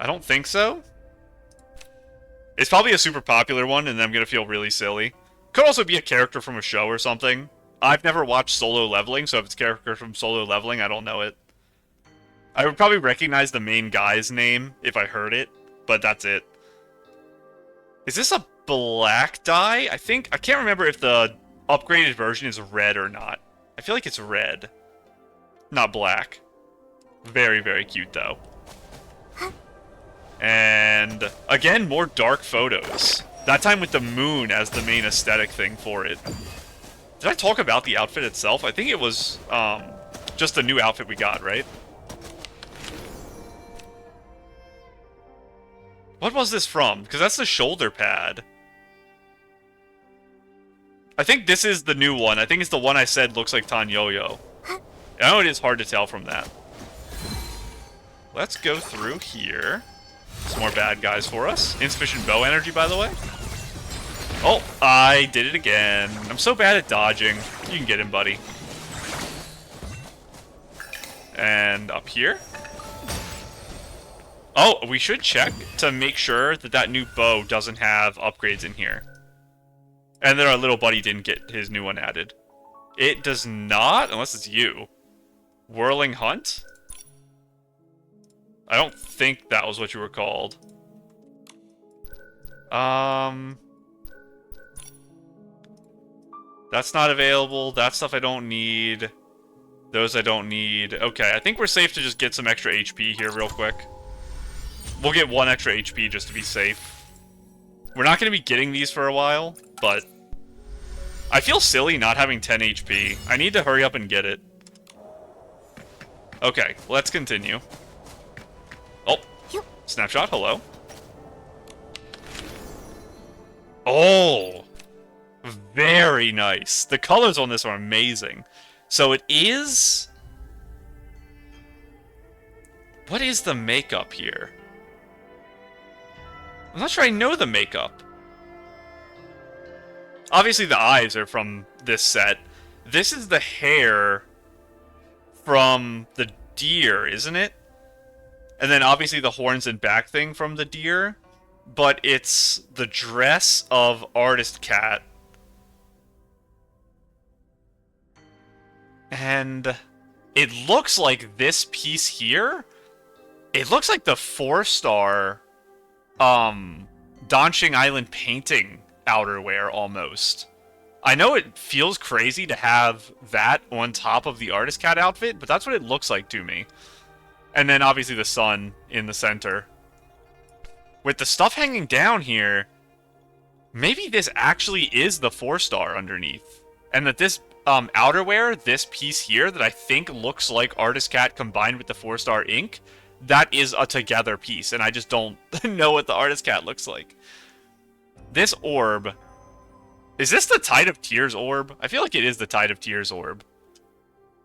I don't think so. It's probably a super popular one, and I'm gonna feel really silly. Could also be a character from a show or something. I've never watched Solo Leveling, so if it's a character from Solo Leveling, I don't know it. I would probably recognize the main guy's name if I heard it, but that's it. Is this a black dye? I can't remember if the upgraded version is red or not. I feel like it's red. Not black. Very, very cute, though. And, again, more dark photos. That time with the moon as the main aesthetic thing for it. Did I talk about the outfit itself? I think it was, just the new outfit we got, right? What was this from? Because that's the shoulder pad. I think this is the new one. I think it's the one I said looks like Tanyoyo. I know it is hard to tell from that. Let's go through here. Some more bad guys for us. Insufficient bow energy, by the way. Oh, I did it again. I'm so bad at dodging. You can get him, buddy. And up here. Oh, we should check to make sure that that new bow doesn't have upgrades in here. And that our little buddy didn't get his new one added. It does not, unless it's you. Whirling Hunt? I don't think that was what you were called. That's not available. That stuff I don't need. Those I don't need. Okay, I think we're safe to just get some extra HP here real quick. We'll get 1 extra HP just to be safe. We're not going to be getting these for a while, but... I feel silly not having 10 HP. I need to hurry up and get it. Okay, let's continue. Oh, snapshot, hello. Oh, very nice. The colors on this are amazing. So it is... what is the makeup here? I'm not sure I know the makeup. Obviously the eyes are from this set. This is the hair from the deer, isn't it? And then obviously the horns and back thing from the deer. But it's the dress of Artist Cat And it looks like this piece here, it looks like the 4-star Danxing Island painting outerwear almost. I know it feels crazy to have that on top of the artist cat outfit, but that's what it looks like to me. And then obviously the sun in the center. With the stuff hanging down here, maybe this actually is the 4-star underneath. And that this outerwear, this piece here that I think looks like artist cat combined with the 4-star ink, that is a together piece. And I just don't know what the artist cat looks like. This orb... Is this the Tide of Tears orb? I feel like it is the Tide of Tears orb.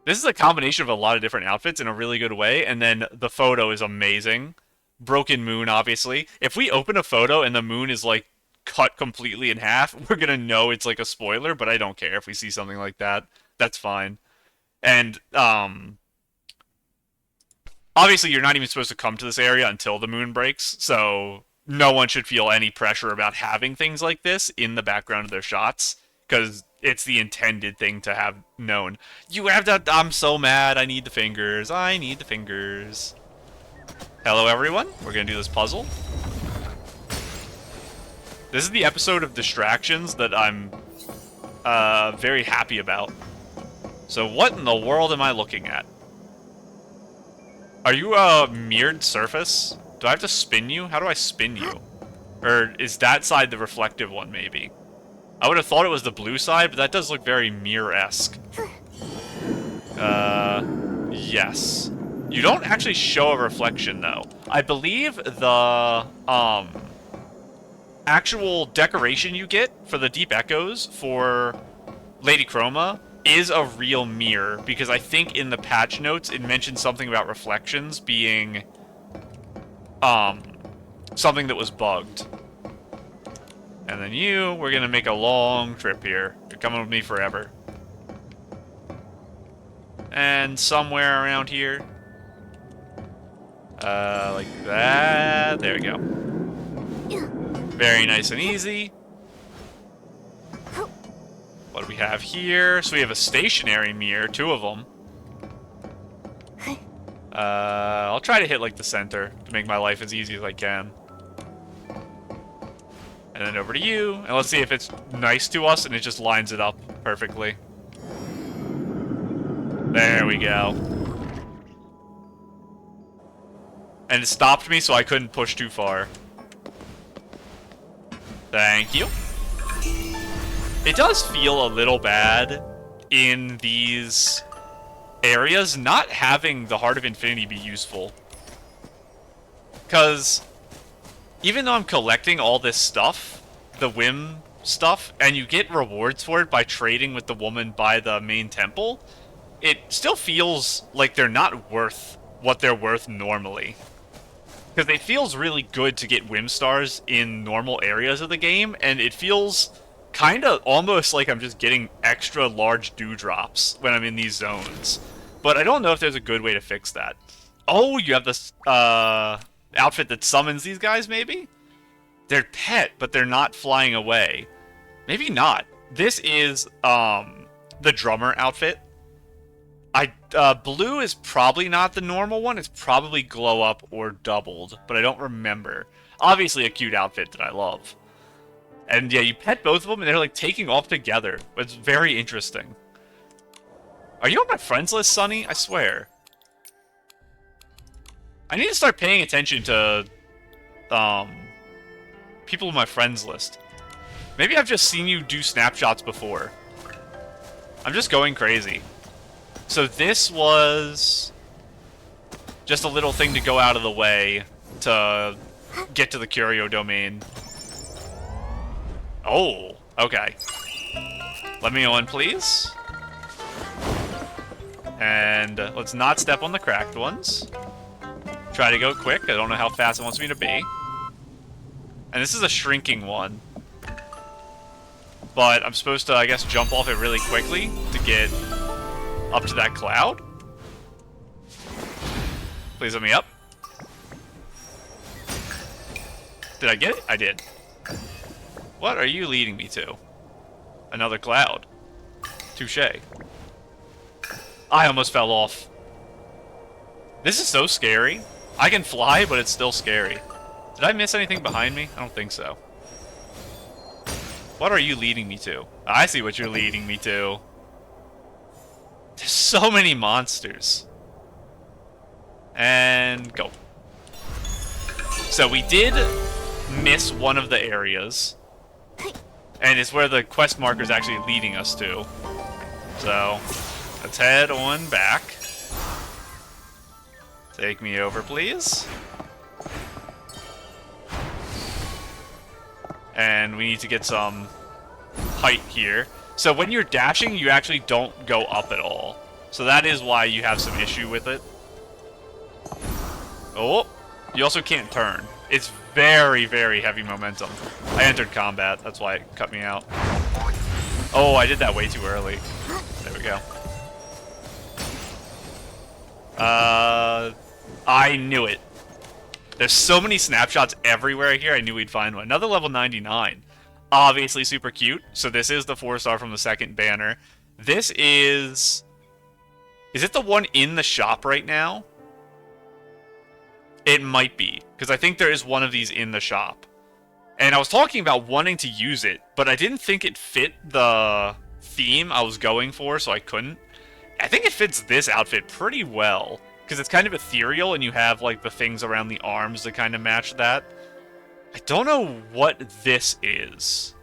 This is a combination of a lot of different outfits in a really good way, and then the photo is amazing. Broken moon, obviously. If we open a photo and the moon is, like, cut completely in half, we're gonna know it's, like, a spoiler, but I don't care if we see something like that. That's fine. And, obviously you're not even supposed to come to this area until the moon breaks, so... No one should feel any pressure about having things like this in the background of their shots, because it's the intended thing to have known. You have to... I'm so mad. I need the fingers. I need the fingers. Hello, everyone. We're going to do this puzzle. This is the episode of distractions that I'm very happy about. So what in the world am I looking at? Are you a mirrored surface? Do I have to spin you? How do I spin you? Or is that side the reflective one, maybe? I would have thought it was the blue side, but that does look very mirror-esque. Yes. You don't actually show a reflection, though. I believe the, actual decoration you get for the Deep Echoes for Lady Chroma is a real mirror, because I think in the patch notes it mentioned something about reflections being... something that was bugged. And then we're gonna make a long trip here. You're coming with me forever. And somewhere around here. Like that. There we go. Very nice and easy. What do we have here? So we have a stationary mirror, 2 of them. I'll try to hit, like, the center to make my life as easy as I can. And then over to you, and let's see if it's nice to us and it just lines it up perfectly. There we go. And it stopped me so I couldn't push too far. Thank you. It does feel a little bad in these... areas not having the Heart of Infinity be useful. Because even though I'm collecting all this stuff, the whim stuff, and you get rewards for it by trading with the woman by the main temple, it still feels like they're not worth what they're worth normally. Because it feels really good to get whim stars in normal areas of the game, and it feels kind of almost like I'm just getting extra large dewdrops when I'm in these zones. But I don't know if there's a good way to fix that. Oh, you have this outfit that summons these guys, maybe? They're pet, but they're not flying away. Maybe not. This is the drummer outfit. Blue is probably not the normal one. It's probably glow up or doubled, but I don't remember. Obviously a cute outfit that I love. And yeah, you pet both of them, and they're like taking off together. It's very interesting. Are you on my friends list, Sonny? I swear. I need to start paying attention to, people on my friends list. Maybe I've just seen you do snapshots before. I'm just going crazy. So this was just a little thing to go out of the way to get to the Curio domain. Oh, okay. Let me on, please. And let's not step on the cracked ones. Try to go quick. I don't know how fast it wants me to be. And this is a shrinking one. But I'm supposed to, I guess, jump off it really quickly to get up to that cloud. Please let me up. Did I get it? I did. What are you leading me to? Another cloud. Touché. I almost fell off. This is so scary. I can fly, but it's still scary. Did I miss anything behind me? I don't think so. What are you leading me to? I see what you're leading me to. There's so many monsters. And go. So we did miss one of the areas. And it's where the quest marker is actually leading us to. So, let's head on back. Take me over, please. And we need to get some height here. So when you're dashing, you actually don't go up at all. So that is why you have some issue with it. Oh, you also can't turn. It's very, very heavy momentum. I entered combat, that's why it cut me out. Oh, I did that way too early. There we go. I knew it. There's so many snapshots everywhere here, I knew we'd find one. Another level 99. Obviously super cute. So this is the 4-star from the second banner. This is... Is it the one in the shop right now? It might be, because I think there is one of these in the shop. And I was talking about wanting to use it, but I didn't think it fit the theme I was going for, so I couldn't. I think it fits this outfit pretty well, because it's kind of ethereal, and you have like the things around the arms that kind of match that. I don't know what this is.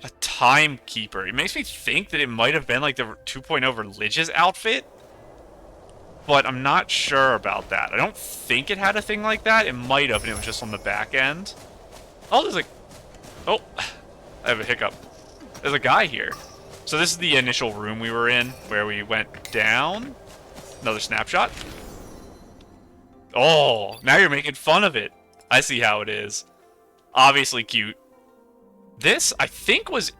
A timekeeper. It makes me think that it might have been like the 2.0 religious outfit. But I'm not sure about that. I don't think it had a thing like that. It might have, and it was just on the back end. Oh, there's like... Oh, I have a hiccup. There's a guy here. So this is the initial room we were in, where we went down. Another snapshot. Oh, now you're making fun of it. I see how it is. Obviously cute. This, I think, was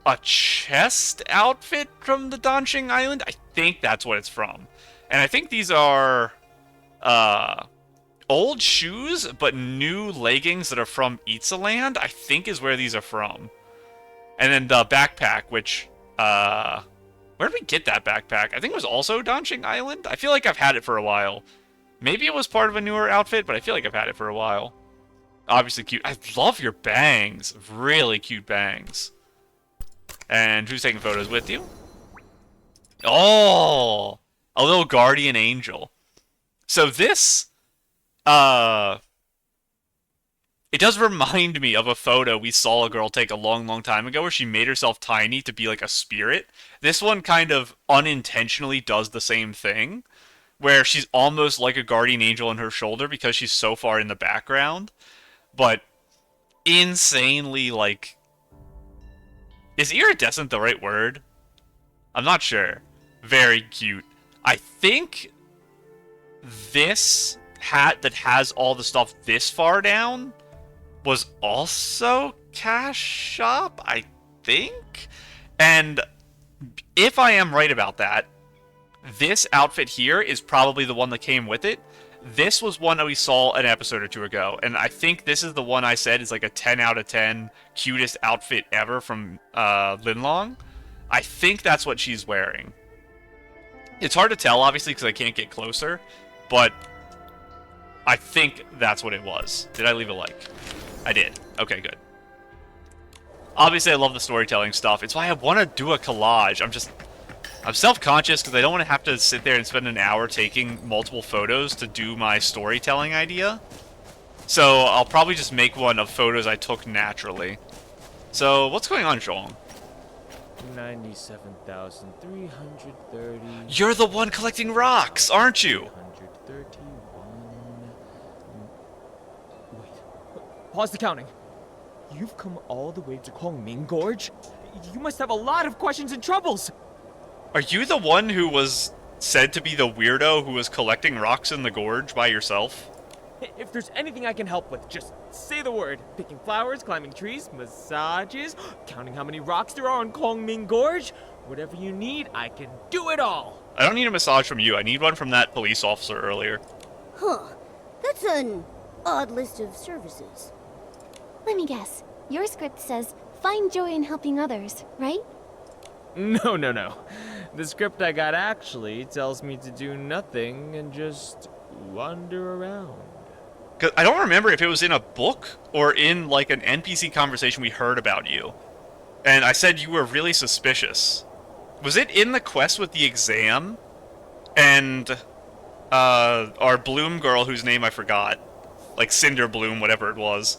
a chest outfit from the Wanxiang Island. I think that's what it's from. And I think these are old shoes, but new leggings that are from Itzaland, I think is where these are from. And then the backpack, which, where did we get that backpack? I think it was also Wanxiang Island. I feel like I've had it for a while. Maybe it was part of a newer outfit, but I feel like I've had it for a while. Obviously cute. I love your bangs. Really cute bangs. And who's taking photos with you? Oh! A little guardian angel. So this, it does remind me of a photo we saw a girl take a long, long time ago where she made herself tiny to be like a spirit. This one kind of unintentionally does the same thing, where she's almost like a guardian angel on her shoulder because she's so far in the background. But insanely, like... Is iridescent the right word? I'm not sure. Very cute. I think this hat that has all the stuff this far down was also Cash Shop, I think? And if I am right about that, this outfit here is probably the one that came with it. This was one that we saw an episode or two ago, and I think this is the one I said is like a 10 out of 10 cutest outfit ever from Linlong. I think that's what she's wearing. It's hard to tell, obviously, because I can't get closer, but I think that's what it was. Did I leave a like? I did. Okay, good. Obviously, I love the storytelling stuff. It's why I want to do a collage. I'm self-conscious because I don't want to have to sit there and spend an hour taking multiple photos to do my storytelling idea. So I'll probably just make one of photos I took naturally. So, what's going on, Zhong? 97,330. You're the one collecting rocks, aren't you? 131. Wait. Pause the counting. You've come all the way to Kwangming Gorge? You must have a lot of questions and troubles. Are you the one who was said to be the weirdo who was collecting rocks in the gorge by yourself? If there's anything I can help with, just say the word. Picking flowers, climbing trees, massages, counting how many rocks there are on Kwangming Gorge. Whatever you need, I can do it all. I don't need a massage from you. I need one from that police officer earlier. Huh. That's an odd list of services. Let me guess. Your script says, find joy in helping others, right? No. The script I got actually tells me to do nothing and just wander around. 'Cause I don't remember if it was in a book or in, like, an NPC conversation we heard about you. And I said you were really suspicious. Was it in the quest with the exam? And, our Bloom girl, whose name I forgot. Like, Cinder Bloom, whatever it was.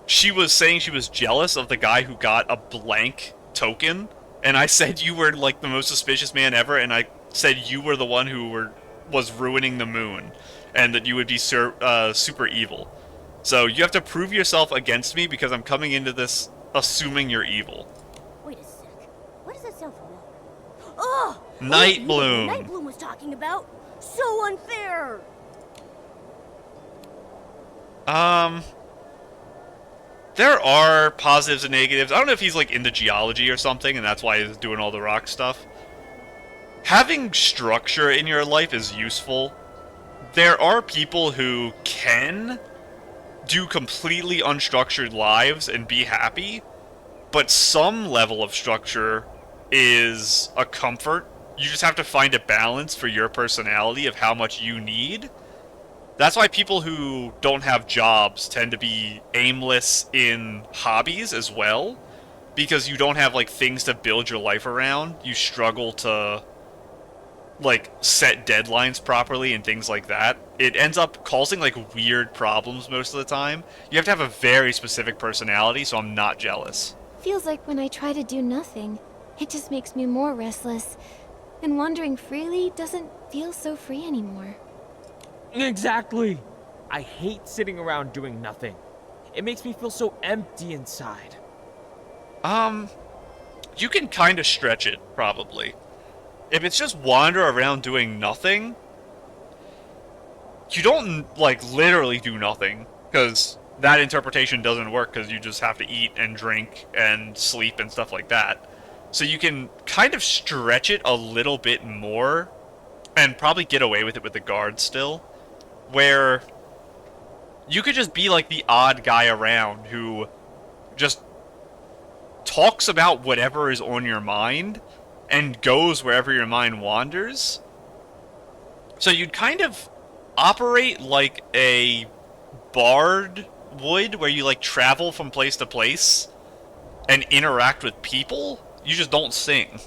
She was saying she was jealous of the guy who got a blank token. And I said you were, like, the most suspicious man ever, and I said you were the one who was ruining the moon. And that you would be super evil. So you have to prove yourself against me because I'm coming into this assuming you're evil. Wait a sec. What does that sound familiar? Oh! Night Bloom! Night Bloom was talking about? So unfair! There are positives and negatives. I don't know if he's, like, into geology or something, and that's why he's doing all the rock stuff. Having structure in your life is useful. There are people who can do completely unstructured lives and be happy, but some level of structure is a comfort. You just have to find a balance for your personality of how much you need. That's why people who don't have jobs tend to be aimless in hobbies as well, because you don't have, like, things to build your life around. You struggle to, like, set deadlines properly and things like that. It ends up causing, like, weird problems most of the time. You have to have a very specific personality, so I'm not jealous. Feels like when I try to do nothing, it just makes me more restless. And wandering freely doesn't feel so free anymore. Exactly! I hate sitting around doing nothing. It makes me feel so empty inside. You can kind of stretch it, probably. If it's just wander around doing nothing, you don't, like, literally do nothing, because that interpretation doesn't work, because you just have to eat and drink and sleep and stuff like that. So you can kind of stretch it a little bit more, and probably get away with it with the guards still, where you could just be, like, the odd guy around who just talks about whatever is on your mind, and goes wherever your mind wanders. So you'd kind of operate like a bard would, where you, like, travel from place to place and interact with people. You just don't sing.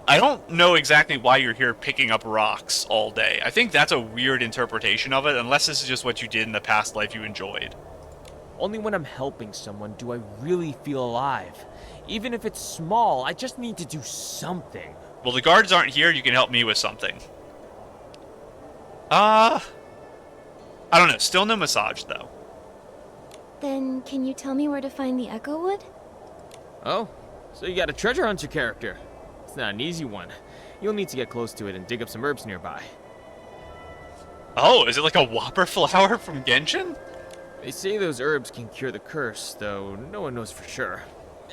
I don't know exactly why you're here picking up rocks all day. I think that's a weird interpretation of it, unless this is just what you did in the past life you enjoyed. Only when I'm helping someone do I really feel alive. Even if it's small, I just need to do something. Well, the guards aren't here, you can help me with something. I don't know, still no massage, though. Then, can you tell me where to find the Echo Wood? Oh, so you got a treasure hunter character. It's not an easy one. You'll need to get close to it and dig up some herbs nearby. Oh, is it like a whopper flower from Genshin? They say those herbs can cure the curse, though no one knows for sure.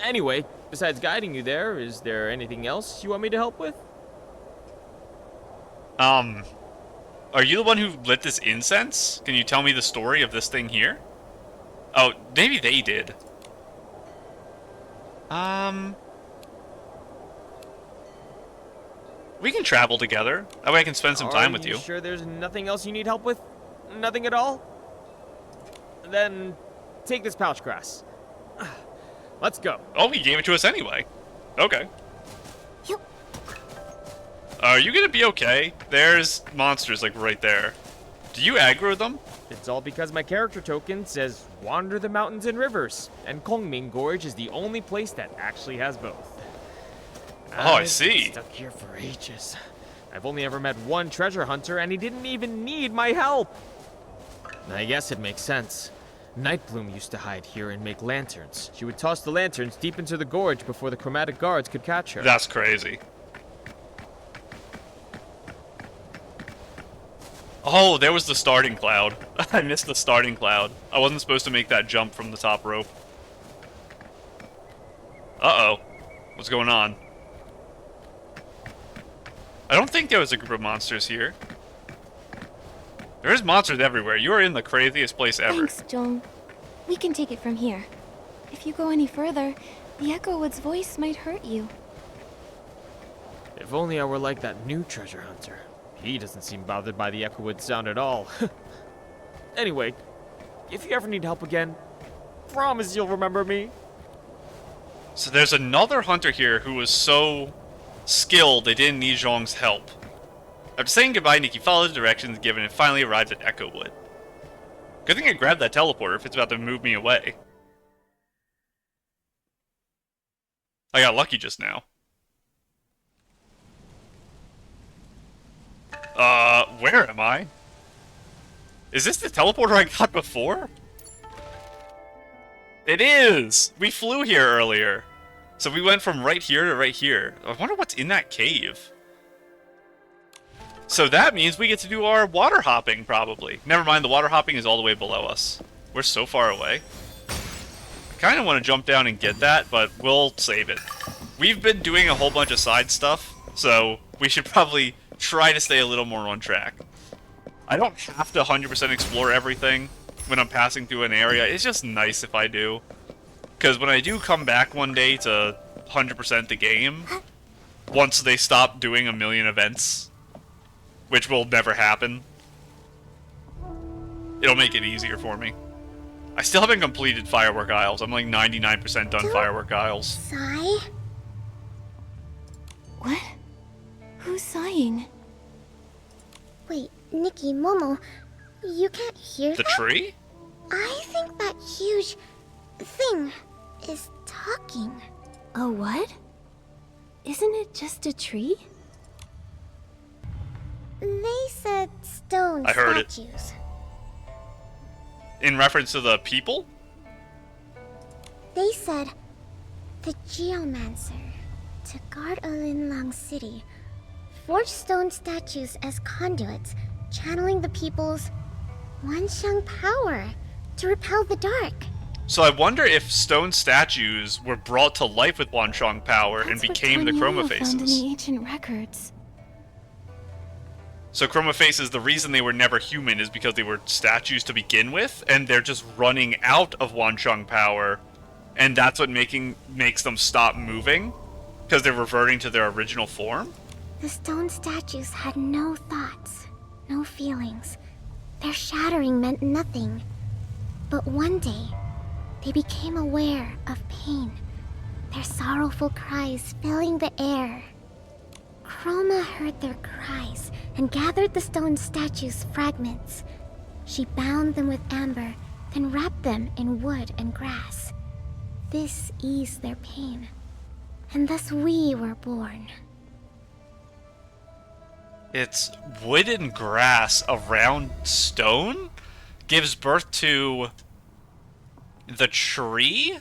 Anyway, besides guiding you there, is there anything else you want me to help with? Are you the one who lit this incense? Can you tell me the story of this thing here? Oh, maybe they did. We can travel together. That way I can spend some time with you. Are you sure there's nothing else you need help with? Nothing at all? Then take this pouch grass. Let's go. Oh, he gave it to us anyway. Okay. Are you gonna be okay? There's monsters, like, right there. Do you aggro them? It's all because my character token says wander the mountains and rivers, and Kongming Gorge is the only place that actually has both. Oh, I I've see. been stuck here for ages. I've only ever met one treasure hunter, and he didn't even need my help. I guess it makes sense. Nightbloom used to hide here and make lanterns. She would toss the lanterns deep into the gorge before the chromatic guards could catch her. That's crazy. Oh, there was the starting cloud. I missed the starting cloud. I wasn't supposed to make that jump from the top rope. Uh-oh. What's going on? I don't think there was a group of monsters here. There's monsters everywhere. You are in the craziest place ever. Thanks, Jong. We can take it from here. If you go any further, the Echo Wood's voice might hurt you. If only I were like that new treasure hunter. He doesn't seem bothered by the Echowood sound at all. Anyway, if you ever need help again, promise you'll remember me. So there's another hunter here who was so skilled they didn't need Zhong's help. After saying goodbye, Nikki followed the directions given and finally arrived at Echowood. Good thing I grabbed that teleporter if it's about to move me away. I got lucky just now. Where am I? Is this the teleporter I got before? It is! We flew here earlier. So we went from right here to right here. I wonder what's in that cave. So that means we get to do our water hopping, probably. Never mind, the water hopping is all the way below us. We're so far away. I kind of want to jump down and get that, but we'll save it. We've been doing a whole bunch of side stuff, so we should probably try to stay a little more on track. I don't have to 100% explore everything when I'm passing through an area. It's just nice if I do. Because when I do come back one day to 100% the game, once they stop doing a million events, which will never happen, it'll make it easier for me. I still haven't completed Firework Isles. I'm like 99% done Firework Isles. Sigh? What? Who's sighing? Wait, Nikki, Momo, you can't hear The that? tree? I think that huge thing is talking. A what? Isn't it just a tree? They said stone I heard it. statues. In reference to the people? They said the Geomancer, to guard Alinlang City, forged stone statues as conduits, channeling the people's Wanxiang power to repel the dark. So I wonder if stone statues were brought to life with Wanxiang power and became the Chroma Found in the Faces. ancient records. So Chroma Faces, the reason they were never human is because they were statues to begin with, and they're just running out of Wanxiang power, and that's what makes them stop moving, because they're reverting to their original form? The stone statues had no thoughts, no feelings. Their shattering meant nothing. But one day, they became aware of pain, their sorrowful cries filling the air. Chroma heard their cries and gathered the stone statues' fragments. She bound them with amber, then wrapped them in wood and grass. This eased their pain, and thus we were born. It's wood and grass around stone? Gives birth to the tree?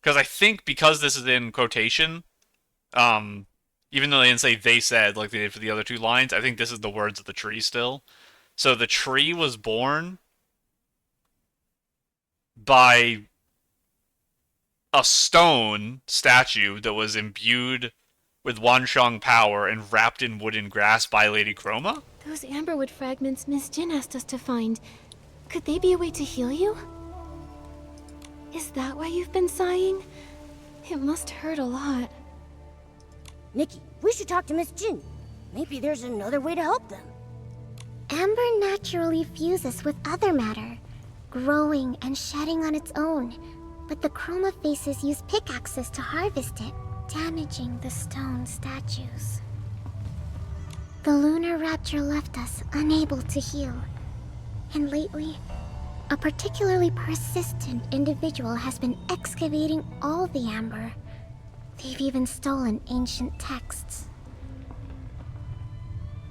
Because I think because this is in quotation, even though they didn't say they said like they did for the other two lines, I think this is the words of the tree still. So the tree was born by a stone statue that was imbued with Wanxiang power and wrapped in wood and grass by Lady Chroma? Those amberwood fragments Miss Jin asked us to find. Could they be a way to heal you? Is that why you've been sighing? It must hurt a lot. Nikki, we should talk to Miss Jin. Maybe there's another way to help them. Amber naturally fuses with other matter, growing and shedding on its own. But the Chroma Faces use pickaxes to harvest it, damaging the stone statues. The lunar rapture left us unable to heal. And lately, a particularly persistent individual has been excavating all the amber. They've even stolen ancient texts.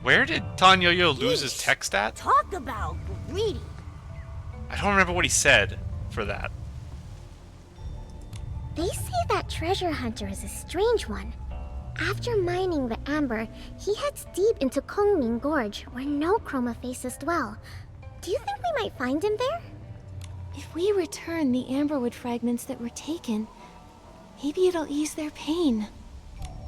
Where did Tanyoyo lose his text at? Talk about greedy. I don't remember what he said for that. They say that treasure hunter is a strange one. After mining the amber, he heads deep into Kongming Gorge, where no Chroma Faces dwell. Do you think we might find him there? If we return the amberwood fragments that were taken, maybe it'll ease their pain.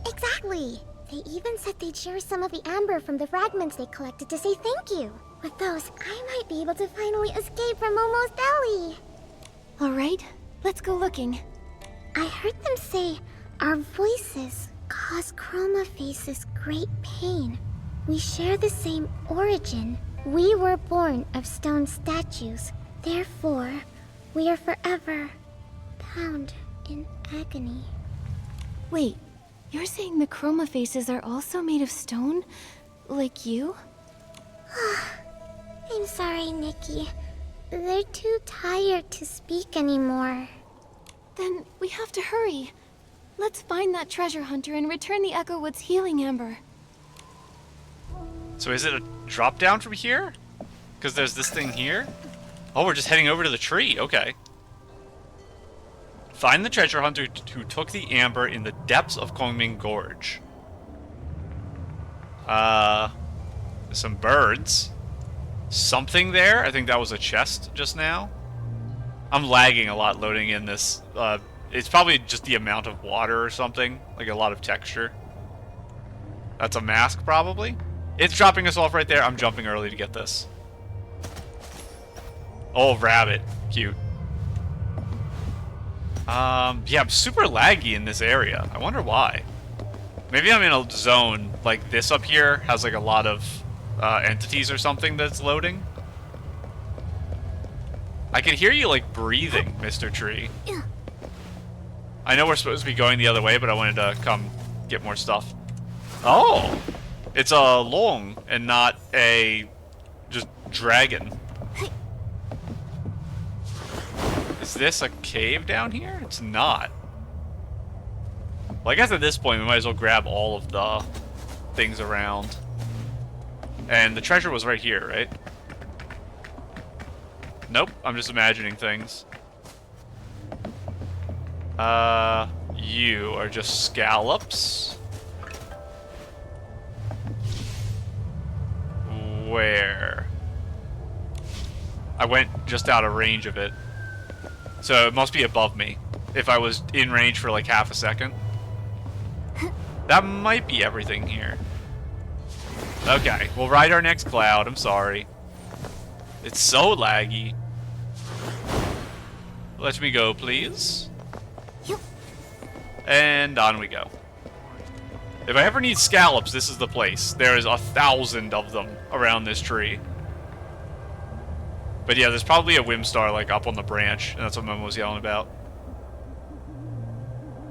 Exactly! They even said they'd share some of the amber from the fragments they collected to say thank you. With those, I might be able to finally escape from Momo's belly. Alright, Let's go looking. I heard them say our voices cause Chroma Faces great pain. We share the same origin. We were born of stone statues. Therefore, we are forever bound in agony. Wait, you're saying the Chroma Faces are also made of stone? Like you? I'm sorry, Nikki. They're too tired to speak anymore. Then we have to hurry. Let's find that treasure hunter and return the Echo Wood's healing amber. So is it a drop down from here? Because there's this thing here? Oh, we're just heading over to the tree. Okay. Find the treasure hunter who took the amber in the depths of Kongming Gorge. There's some birds. Something there? I think that was a chest just now. I'm lagging a lot loading in this. It's probably just the amount of water or something. Like a lot of texture. That's a mask, probably. It's dropping us off right there. I'm jumping early to get this. Oh, rabbit. Cute. Yeah, I'm super laggy in this area. I wonder why. Maybe I'm in a zone like this up here. Has like a lot of entities or something that's loading. I can hear you like breathing, Mr. Tree. I know we're supposed to be going the other way, but I wanted to come get more stuff. Oh! It's a long and not a just dragon. Is this a cave down here? It's not. Well, I guess at this point we might as well grab all of the things around. And the treasure was right here, right? Nope, I'm just imagining things. You are just scallops. Where? I went just out of range of it. So it must be above me. If I was in range for like half a second. That might be everything here. Okay, we'll ride our next cloud. I'm sorry. It's so laggy. Let me go, please. And on we go. If I ever need scallops, this is the place. There is 1,000 of them around this tree. But yeah, there's probably a Whimstar like up on the branch, and that's what Momo was yelling about.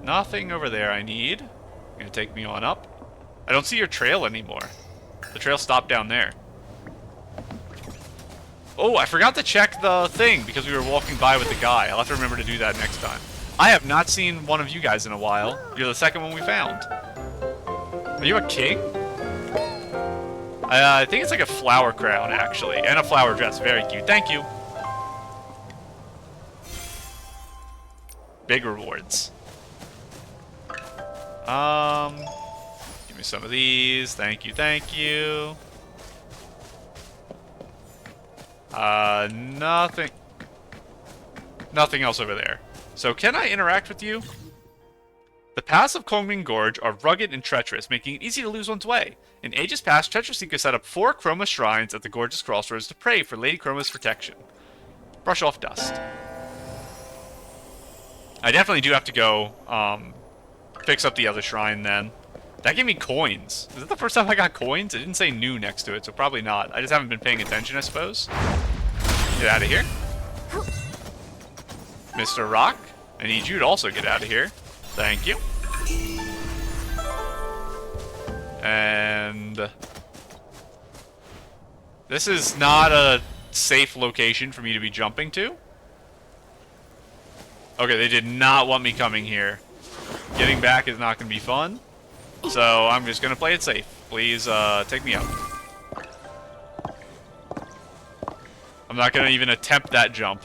Nothing over there I need. Gonna take me on up. I don't see your trail anymore. The trail stopped down there. Oh, I forgot to check the thing because we were walking by with the guy. I'll have to remember to do that next time. I have not seen one of you guys in a while. You're the second one we found. Are you a king? I think it's like a flower crown, actually. And a flower dress. Very cute. Thank you. Big rewards. Give me some of these. Thank you, thank you. Nothing. Nothing else over there. So can I interact with you? The paths of Kongming Gorge are rugged and treacherous, making it easy to lose one's way. In ages past, treasure seekers set up 4 Chroma shrines at the gorge's crossroads to pray for Lady Chroma's protection. Brush off dust. I definitely do have to go, fix up the other shrine then. That gave me coins. Is that the first time I got coins? It didn't say new next to it, so probably not. I just haven't been paying attention, I suppose. Get out of here. Mr. Rock, I need you to also get out of here. Thank you. And this is not a safe location for me to be jumping to. Okay, they did not want me coming here. Getting back is not going to be fun. So I'm just going to play it safe. Please take me out. I'm not going to even attempt that jump.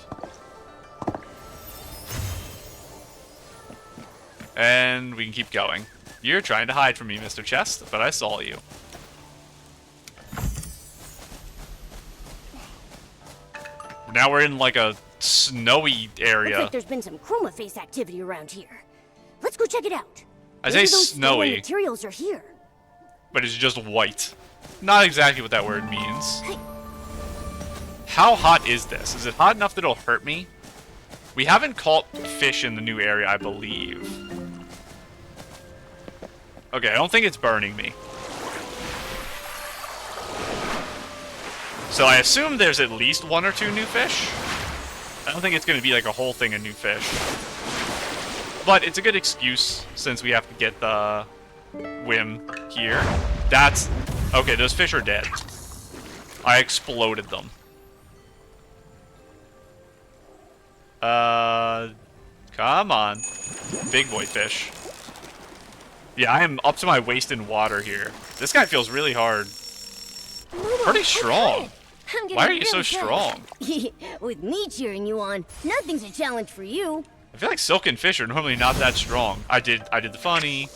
And we can keep going. You're trying to hide from me, Mr. Chest, but I saw you. Now we're in like a snowy area. Looks like there's been some Chroma Face activity around here. Let's go check it out. I say snowy, materials are here. But it's just white. Not exactly what that word means. How hot is this? Is it hot enough that it'll hurt me? We haven't caught fish in the new area, I believe. Okay, I don't think it's burning me. So I assume there's at least 1 or 2 new fish. I don't think it's going to be like a whole thing of new fish. But it's a good excuse since we have to get the whim here. That's... Okay, those fish are dead. I exploded them. Come on. Big boy fish. Yeah, I am up to my waist in water here. This guy feels really hard. Pretty strong. Why are you so strong? With me cheering you on, nothing's a challenge for you. I feel like silken fish are normally not that strong. I did the funny.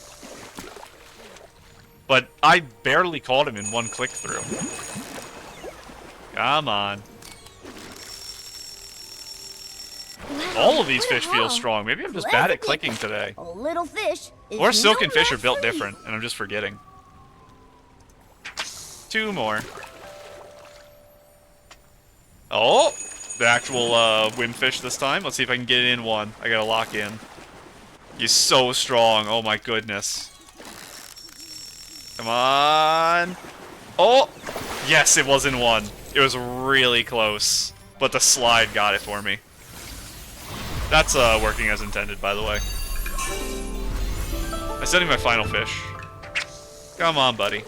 But I barely caught him in one click through. Come on. All of these fish feel strong. Maybe I'm just bad at clicking today. A little fish. Or silken fish are built different, and I'm just forgetting. 2 more. Oh! The actual wimfish this time. Let's see if I can get it in one. I gotta lock in. He's so strong. Oh my goodness. Come on. Oh! Yes, it was in one. It was really close. But the slide got it for me. That's working as intended, by the way. I'm setting my final fish. Come on, buddy.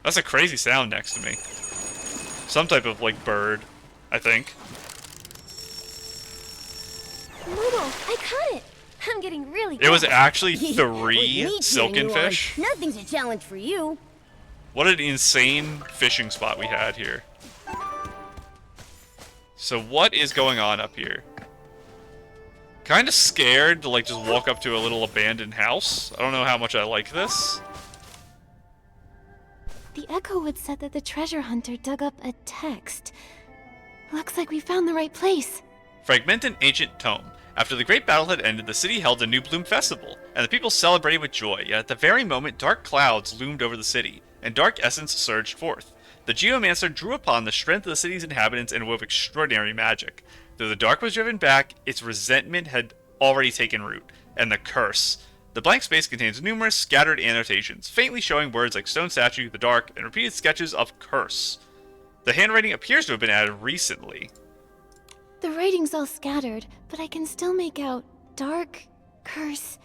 That's a crazy sound next to me. Some type of, like, bird, I think. Momo, I caught it. I'm getting really good. It was actually 3 silken fish. Nothing's a challenge for you. What an insane fishing spot we had here. So what is going on up here? Kind of scared to, like, just walk up to a little abandoned house. I don't know how much I like this. The Echo Wood said that the treasure hunter dug up a text. Looks like we found the right place. Fragmented ancient tome. After the great battle had ended, the city held a New Bloom festival, and the people celebrated with joy, yet at the very moment dark clouds loomed over the city, and dark essence surged forth. The Geomancer drew upon the strength of the city's inhabitants and wove extraordinary magic. Though the dark was driven back, its resentment had already taken root, and the curse. The blank space contains numerous scattered annotations, faintly showing words like stone statue, the dark, and repeated sketches of curse. The handwriting appears to have been added recently. The writing's all scattered, but I can still make out dark, curse,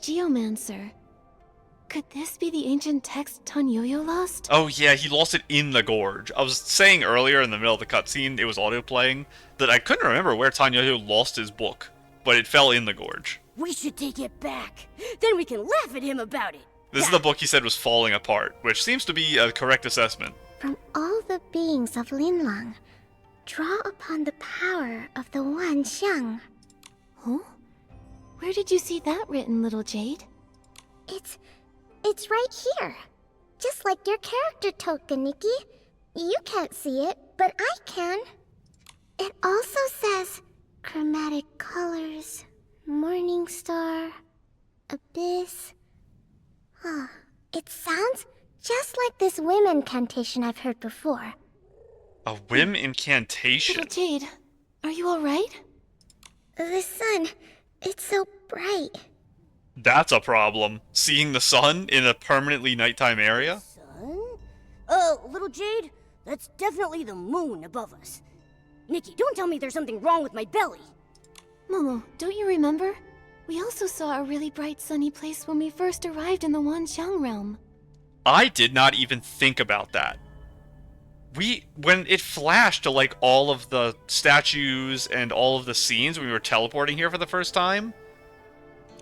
Geomancer. Could this be the ancient text Tanyoyo lost? Oh yeah, he lost it in the gorge. I was saying earlier in the middle of the cutscene, it was audio playing, that I couldn't remember where Tanyoyo lost his book, but it fell in the gorge. We should take it back. Then we can laugh at him about it. This is the book he said was falling apart, which seems to be a correct assessment. From all the beings of Linlang, draw upon the power of the Wanxiang. Huh? Where did you see that written, little Jade? It's right here. Just like your character token, Nikki. You can't see it, but I can. It also says chromatic colors, morning star, abyss. It sounds just like this whim incantation I've heard before. A whim incantation? Little Jade, are you alright? The sun, it's so bright. That's a problem. Seeing the sun in a permanently nighttime area? Sun? Little Jade, that's definitely the moon above us. Nikki, don't tell me there's something wrong with my belly. Momo, don't you remember? We also saw a really bright sunny place when we first arrived in the Wanxiang Realm. I did not even think about that. When it flashed to like all of the statues and all of the scenes when we were teleporting here for the first time,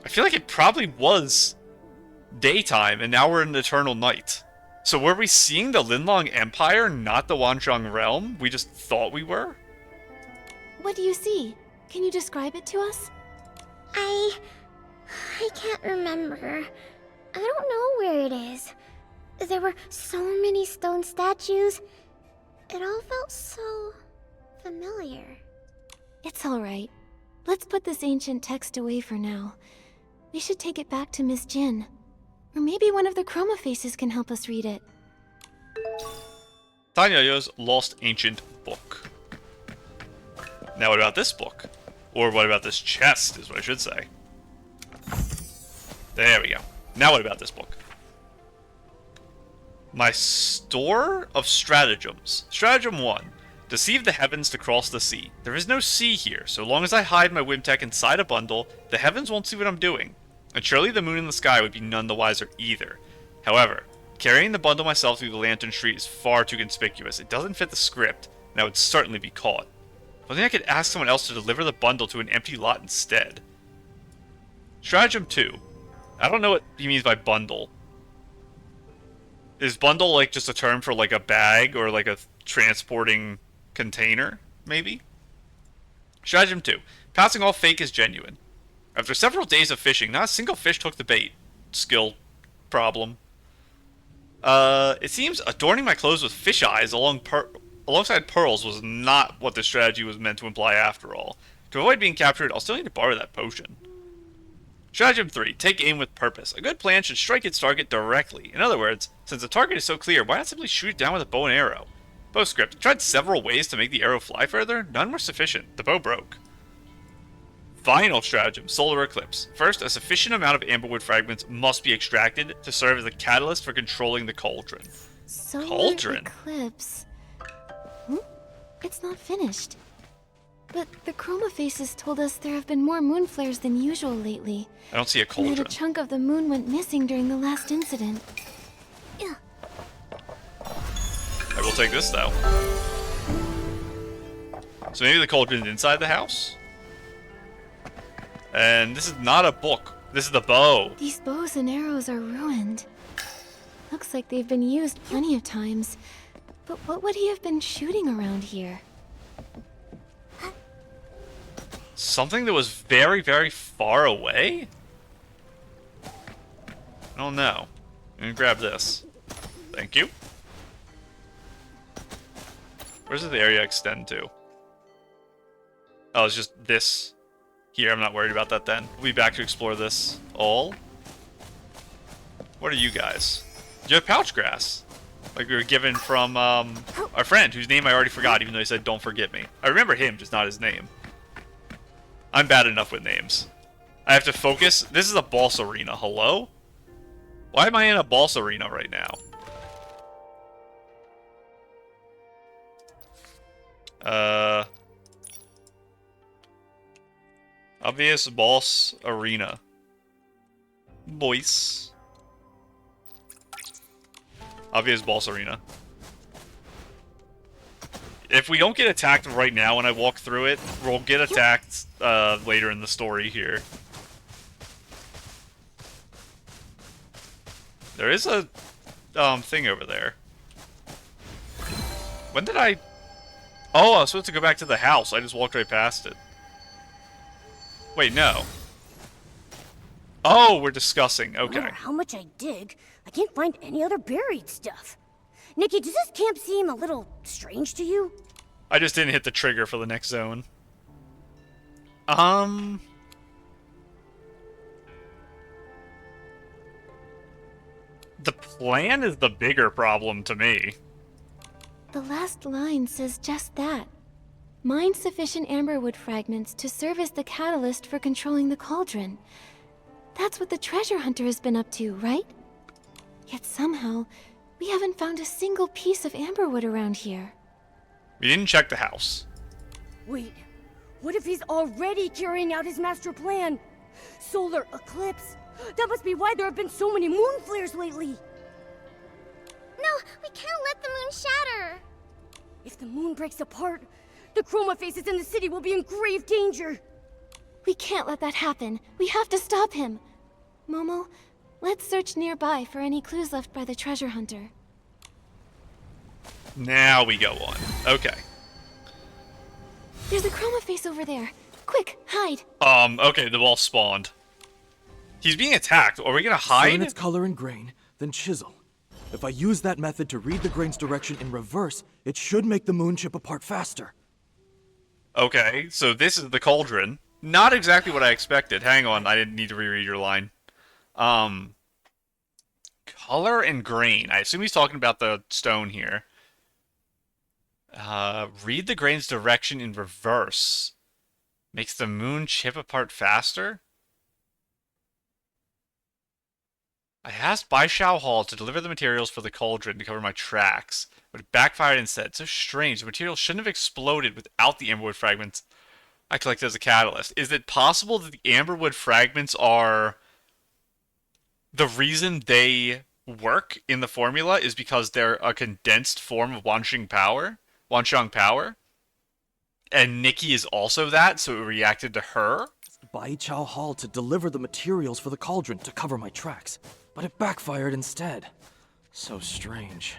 I feel like it probably was daytime and now we're in eternal night. So were we seeing the Linlang Empire, not the Wanxiang Realm? We just thought we were? What do you see? Can you describe it to us? I can't remember. I don't know where it is. There were so many stone statues. It all felt so familiar. It's alright. Let's put this ancient text away for now. We should take it back to Miss Jin. Or maybe one of the Chroma Faces can help us read it. Tanyoyo's Lost Ancient Book. Now what about this book? Or what about this chest, is what I should say. There we go. Now what about this book? My store of stratagems. Stratagem 1. Deceive the heavens to cross the sea. There is no sea here. So long as I hide my Wimtech inside a bundle, the heavens won't see what I'm doing. And surely the moon in the sky would be none the wiser either. However, carrying the bundle myself through the Lantern Street is far too conspicuous. It doesn't fit the script, and I would certainly be caught. I think I could ask someone else to deliver the bundle to an empty lot instead. Stratagem 2. I don't know what he means by bundle. Is bundle like just a term for like a bag or like a transporting container, maybe? Stratagem 2. Passing off fake as genuine. After several days of fishing, not a single fish took the bait. Skill problem. It seems adorning my clothes with fish eyes alongside pearls was not what the strategy was meant to imply after all. To avoid being captured, I'll still need to borrow that potion. Stratagem 3. Take aim with purpose. A good plan should strike its target directly. In other words, since the target is so clear, why not simply shoot it down with a bow and arrow? Postscript. I tried several ways to make the arrow fly further. None were sufficient. The bow broke. Final stratagem. Solar eclipse. First, a sufficient amount of amberwood fragments must be extracted to serve as a catalyst for controlling the cauldron. Solar eclipse. It's not finished. But the chroma faces told us there have been more moon flares than usual lately. I don't see a cauldron. And that a chunk of the moon went missing during the last incident. I will take this, though. So maybe the cauldron's inside the house? And this is not a book. This is the bow. These bows and arrows are ruined. Looks like they've been used plenty of times. But what would he have been shooting around here? Something that was very, very far away? I don't know. I'm gonna grab this. Thank you. Where's the area extend to? Oh, it's just this here. I'm not worried about that then. We'll be back to explore this all. What are you guys? You have pouch grass. Like we were given from our friend, whose name I already forgot, even though he said don't forget me. I remember him, just not his name. I'm bad enough with names. I have to focus. This is a boss arena. Hello? Why am I in a boss arena right now? Obvious boss arena. Voice. Obvious boss arena. If we don't get attacked right now when I walk through it, we'll get attacked later in the story here. There is a thing over there. When did I... Oh, I was supposed to go back to the house. I just walked right past it. Wait, no. Oh, we're discussing. Okay. No matter how much I dig, I can't find any other buried stuff. Nikki, does this camp seem a little strange to you? I just didn't hit the trigger for the next zone. The plan is the bigger problem to me. The last line says just that. Mine sufficient amberwood fragments to serve as the catalyst for controlling the cauldron. That's what the treasure hunter has been up to, right? Yet somehow, we haven't found a single piece of amberwood around here. We didn't check the house. Wait, what if he's already carrying out his master plan? Solar eclipse? That must be why there have been so many moon flares lately. No, we can't let the moon shatter. If the moon breaks apart, the chroma faces in the city will be in grave danger. We can't let that happen. We have to stop him. Momo, let's search nearby for any clues left by the treasure hunter. Now we go on. Okay. There's a chroma face over there. Quick, hide. Okay, the wall spawned. He's being attacked. Are we gonna hide? Turn its color and grain, then chisel. If I use that method to read the grain's direction in reverse, it should make the moon chip apart faster. Okay, so this is the cauldron. Not exactly what I expected. Hang on, I didn't need to reread your line. Color and grain. I assume he's talking about the stone here. Read the grain's direction in reverse. Makes the moon chip apart faster? I asked Bai Shao Hall to deliver the materials for the cauldron to cover my tracks, but it backfired instead. So strange. The materials shouldn't have exploded without the amberwood fragments I collected as a catalyst. Is it possible that the amberwood fragments are the reason they work in the formula is because they're a condensed form of Wanxiang power? And Nikki is also that, so it reacted to her? Bai Chao Hall to deliver the materials for the cauldron to cover my tracks, but it backfired instead. So strange.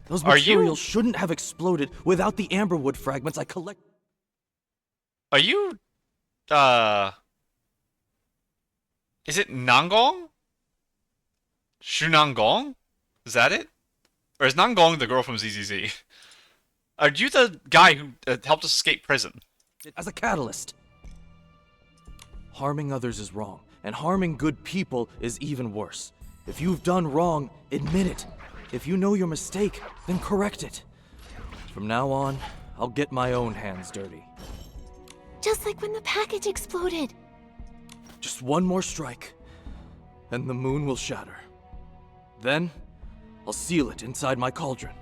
Those materials shouldn't have exploded without the amberwood fragments I collect. Are you, is it Nangong? Shunangong? Is that it? Or is Nangong the girl from ZZZ? Are you the guy who helped us escape prison? As a catalyst. Harming others is wrong, and harming good people is even worse. If you've done wrong, admit it. If you know your mistake, then correct it. From now on, I'll get my own hands dirty. Just like when the package exploded. Just one more strike, and the moon will shatter. Then, I'll seal it inside my cauldron.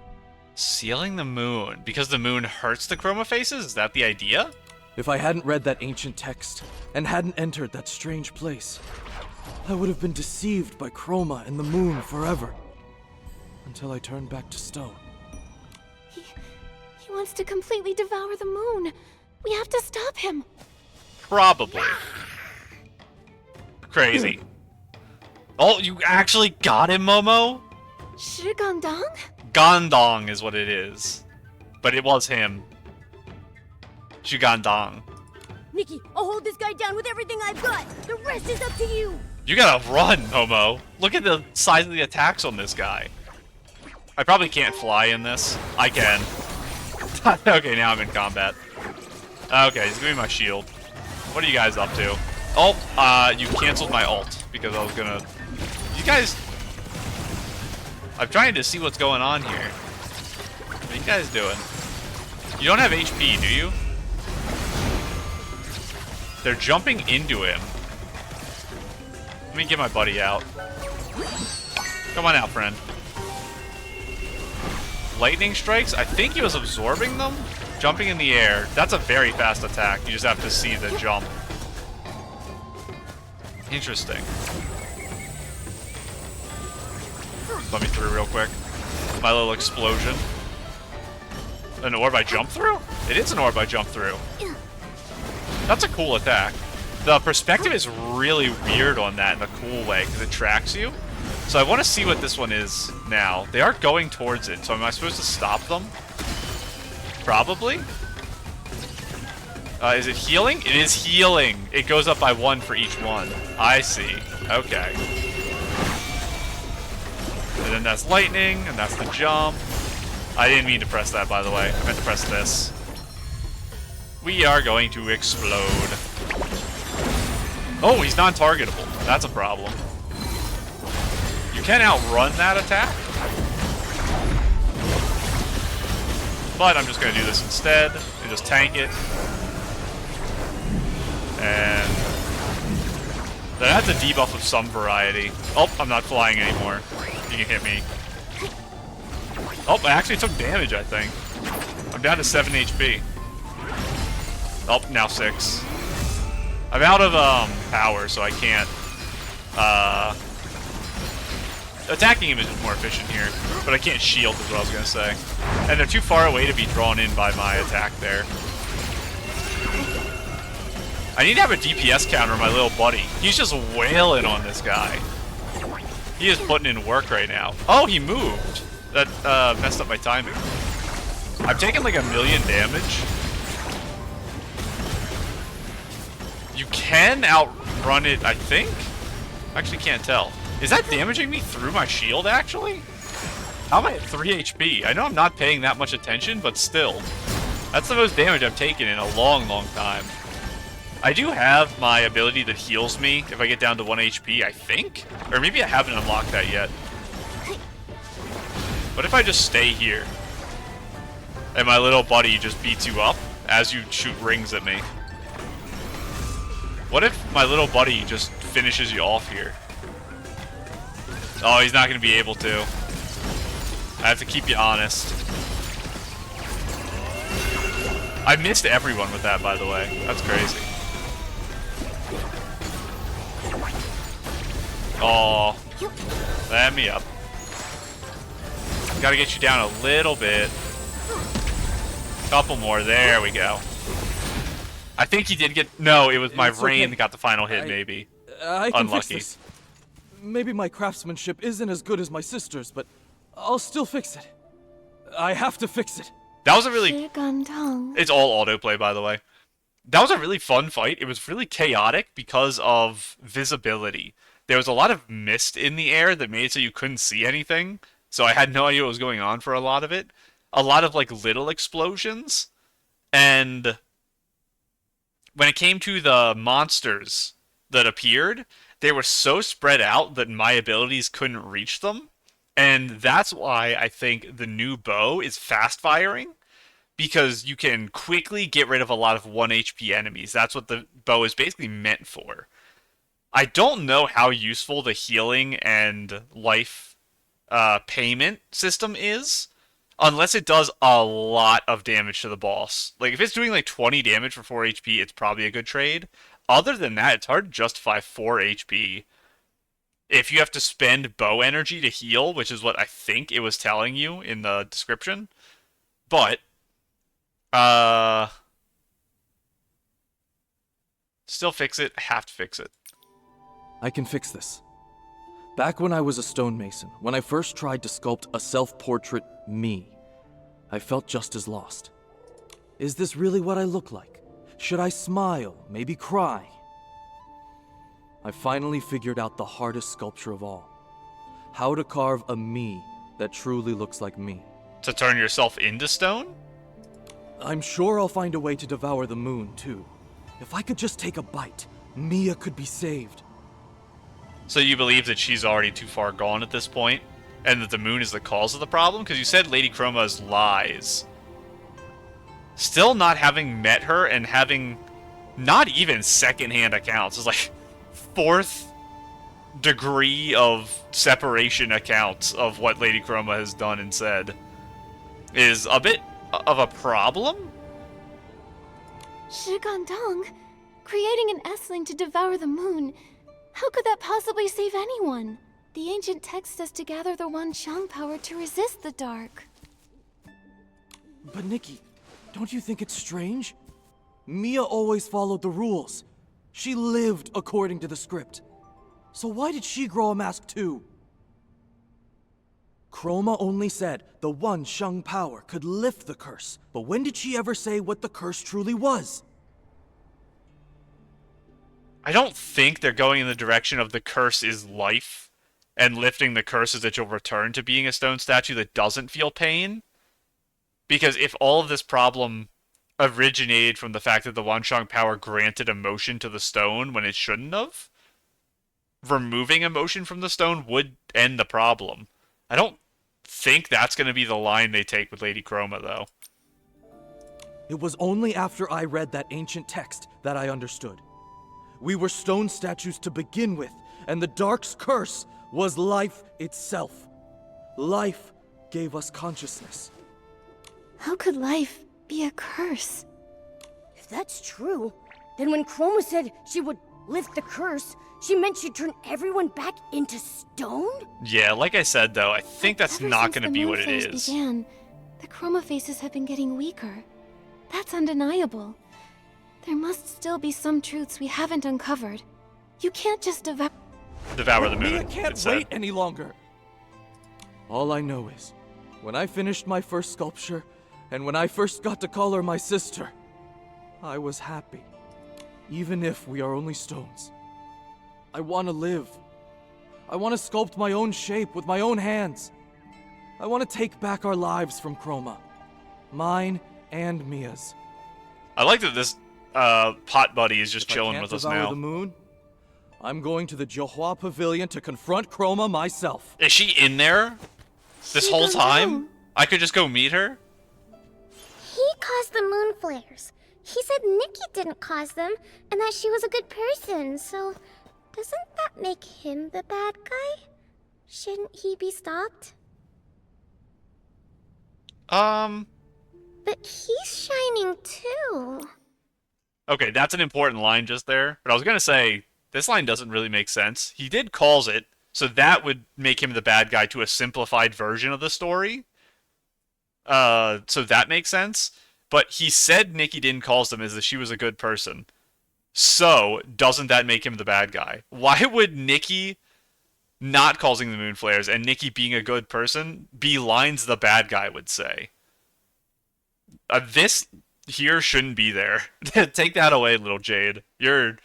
Sealing the moon? Because the moon hurts the chroma faces? Is that the idea? If I hadn't read that ancient text, and hadn't entered that strange place, I would have been deceived by chroma and the moon forever. Until I turned back to stone. He wants to completely devour the moon. We have to stop him. Probably. Crazy. Oh, you actually got him, Momo? Shi Gangang? Gandong is what it is. But it was him. Shi Gangang. Nikki, I'll hold this guy down with everything I've got. The rest is up to you. You gotta run, Momo. Look at the size of the attacks on this guy. I probably can't fly in this. I can. Okay, now I'm in combat. Okay, he's giving me my shield. What are you guys up to? Oh, you canceled my ult because I was gonna... You guys... I'm trying to see what's going on here. What are you guys doing? You don't have HP, do you? They're jumping into him. Let me get my buddy out. Come on out, friend. Lightning strikes? I think he was absorbing them? Jumping in the air. That's a very fast attack. You just have to see the jump. Interesting. Let me through real quick. My little explosion. An orb I jump through? It is an orb I jump through. That's a cool attack. The perspective is really weird on that in a cool way, because it tracks you. So I want to see what this one is now. They are going towards it, so am I supposed to stop them? Probably. Is it healing? It is healing. It goes up by 1 for each one. I see. Okay. And then that's lightning, and that's the jump. I didn't mean to press that, by the way. I meant to press this. We are going to explode. Oh, he's non-targetable. That's a problem. You can outrun that attack. But I'm just going to do this instead and just tank it. And that's a debuff of some variety. Oh, I'm not flying anymore. You can hit me. Oh, I actually took damage, I think. I'm down to 7 HP. Oh, now 6. I'm out of power, so I can't. Attacking him is more efficient here, but I can't shield is what I was going to say. And they're too far away to be drawn in by my attack there. I need to have a DPS counter on my little buddy. He's just wailing on this guy. He is putting in work right now. Oh, he moved. That messed up my timing. I've taken like 1,000,000 damage. You can outrun it, I think? Actually can't tell. Is that damaging me through my shield, actually? How am I at 3 HP? I know I'm not paying that much attention, but still. That's the most damage I've taken in a long, long time. I do have my ability that heals me if I get down to 1 HP, I think? Or maybe I haven't unlocked that yet. What if I just stay here? and my little buddy just beats you up as you shoot rings at me. What if my little buddy just finishes you off here? Oh, he's not going to be able to. I have to keep you honest. I missed everyone with that, by the way. That's crazy. Oh, let me up. Gotta get you down a little bit. Couple more. There we go. I think he did get... No, it was my brain that got the final hit, maybe. I can Unlucky. fix this. Maybe my craftsmanship isn't as good as my sister's, but I'll still fix it. I have to fix it. That was a really... Shi Gangang. It's all autoplay, by the way. That was a really fun fight. It was really chaotic because of visibility. There was a lot of mist in the air that made it so you couldn't see anything. So I had no idea what was going on for a lot of it. A lot of, like, little explosions. And when it came to the monsters that appeared, they were so spread out that my abilities couldn't reach them. And that's why I think the new bow is fast firing. Because you can quickly get rid of a lot of 1 HP enemies. That's what the bow is basically meant for. I don't know how useful the healing and life payment system is. Unless it does a lot of damage to the boss. Like, if it's doing like 20 damage for 4 HP, it's probably a good trade. Other than that, it's hard to justify 4 HP. If you have to spend bow energy to heal, which is what I think it was telling you in the description. But... still fix it. I have to fix it. I can fix this. Back when I was a stonemason, when I first tried to sculpt a self-portrait me, I felt just as lost. Is this really what I look like? Should I smile, maybe cry? I finally figured out the hardest sculpture of all. How to carve a me that truly looks like me. To turn yourself into stone? I'm sure I'll find a way to devour the moon, too. If I could just take a bite, Mia could be saved. So you believe that she's already too far gone at this point? And that the moon is the cause of the problem? Because you said Lady Chroma's lies. Still not having met her and having not even secondhand accounts. It's like 4th degree of separation accounts of what Lady Chroma has done and said. Is a bit of a problem? Shi Gangang, creating an S-ling to devour the moon. How could that possibly save anyone? The ancient text says to gather the Wanxiang power to resist the dark. But Nikki, don't you think it's strange? Mia always followed the rules. She lived according to the script. So why did she grow a mask too? Chroma only said the Wanxiang power could lift the curse, but when did she ever say what the curse truly was? I don't think they're going in the direction of the curse is life, and lifting the curse is that you'll return to being a stone statue that doesn't feel pain. Because if all of this problem originated from the fact that the Wanxiang power granted emotion to the stone when it shouldn't have, removing emotion from the stone would end the problem. I don't think that's going to be the line they take with Lady Chroma, though. It was only after I read that ancient text that I understood. We were stone statues to begin with, and the Dark's curse was life itself. Life gave us consciousness. How could life be a curse? If that's true, then when Chroma said she would lift the curse, she meant she'd turn everyone back into stone? Yeah, like I said, though, I think that's Ever not since going to the be what it Moonflares is. began, the Chroma faces have been getting weaker. That's undeniable. There must still be some truths we haven't uncovered. You can't just Devour the moon. Mia can't wait any longer. All I know is, when I finished my first sculpture, and when I first got to call her my sister, I was happy. Even if we are only stones. I want to live. I want to sculpt my own shape with my own hands. I want to take back our lives from Chroma. Mine and Mia's. I like that this pot buddy is just If I chilling can't with us devour now. the moon, I'm going to the Johua Pavilion to confront Chroma myself. Is she in there this whole time? I could just go meet her? caused the moon flares. He said Nikki didn't cause them, and that she was a good person, so doesn't that make him the bad guy? Shouldn't he be stopped? But he's shining too. Okay, that's an important line just there. But I was gonna say, this line doesn't really make sense. He did cause it, so that would make him the bad guy to a simplified version of the story. So that makes sense. But he said Nikki didn't cause them as if she was a good person. So, doesn't that make him the bad guy? Why would Nikki not causing the moon flares and Nikki being a good person be lines the bad guy would say? This here shouldn't be there. Take that away, little Jade. You're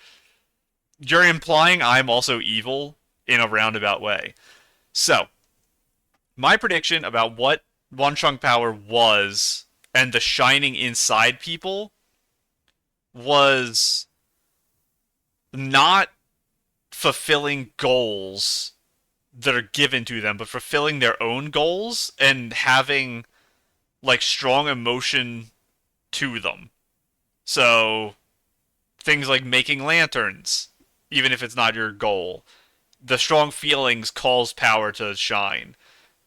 implying I'm also evil in a roundabout way. So, my prediction about what Wanxiang power was and the shining inside people was not fulfilling goals that are given to them, but fulfilling their own goals and having like strong emotion to them. So things like making lanterns, even if it's not your goal. The strong feelings cause power to shine.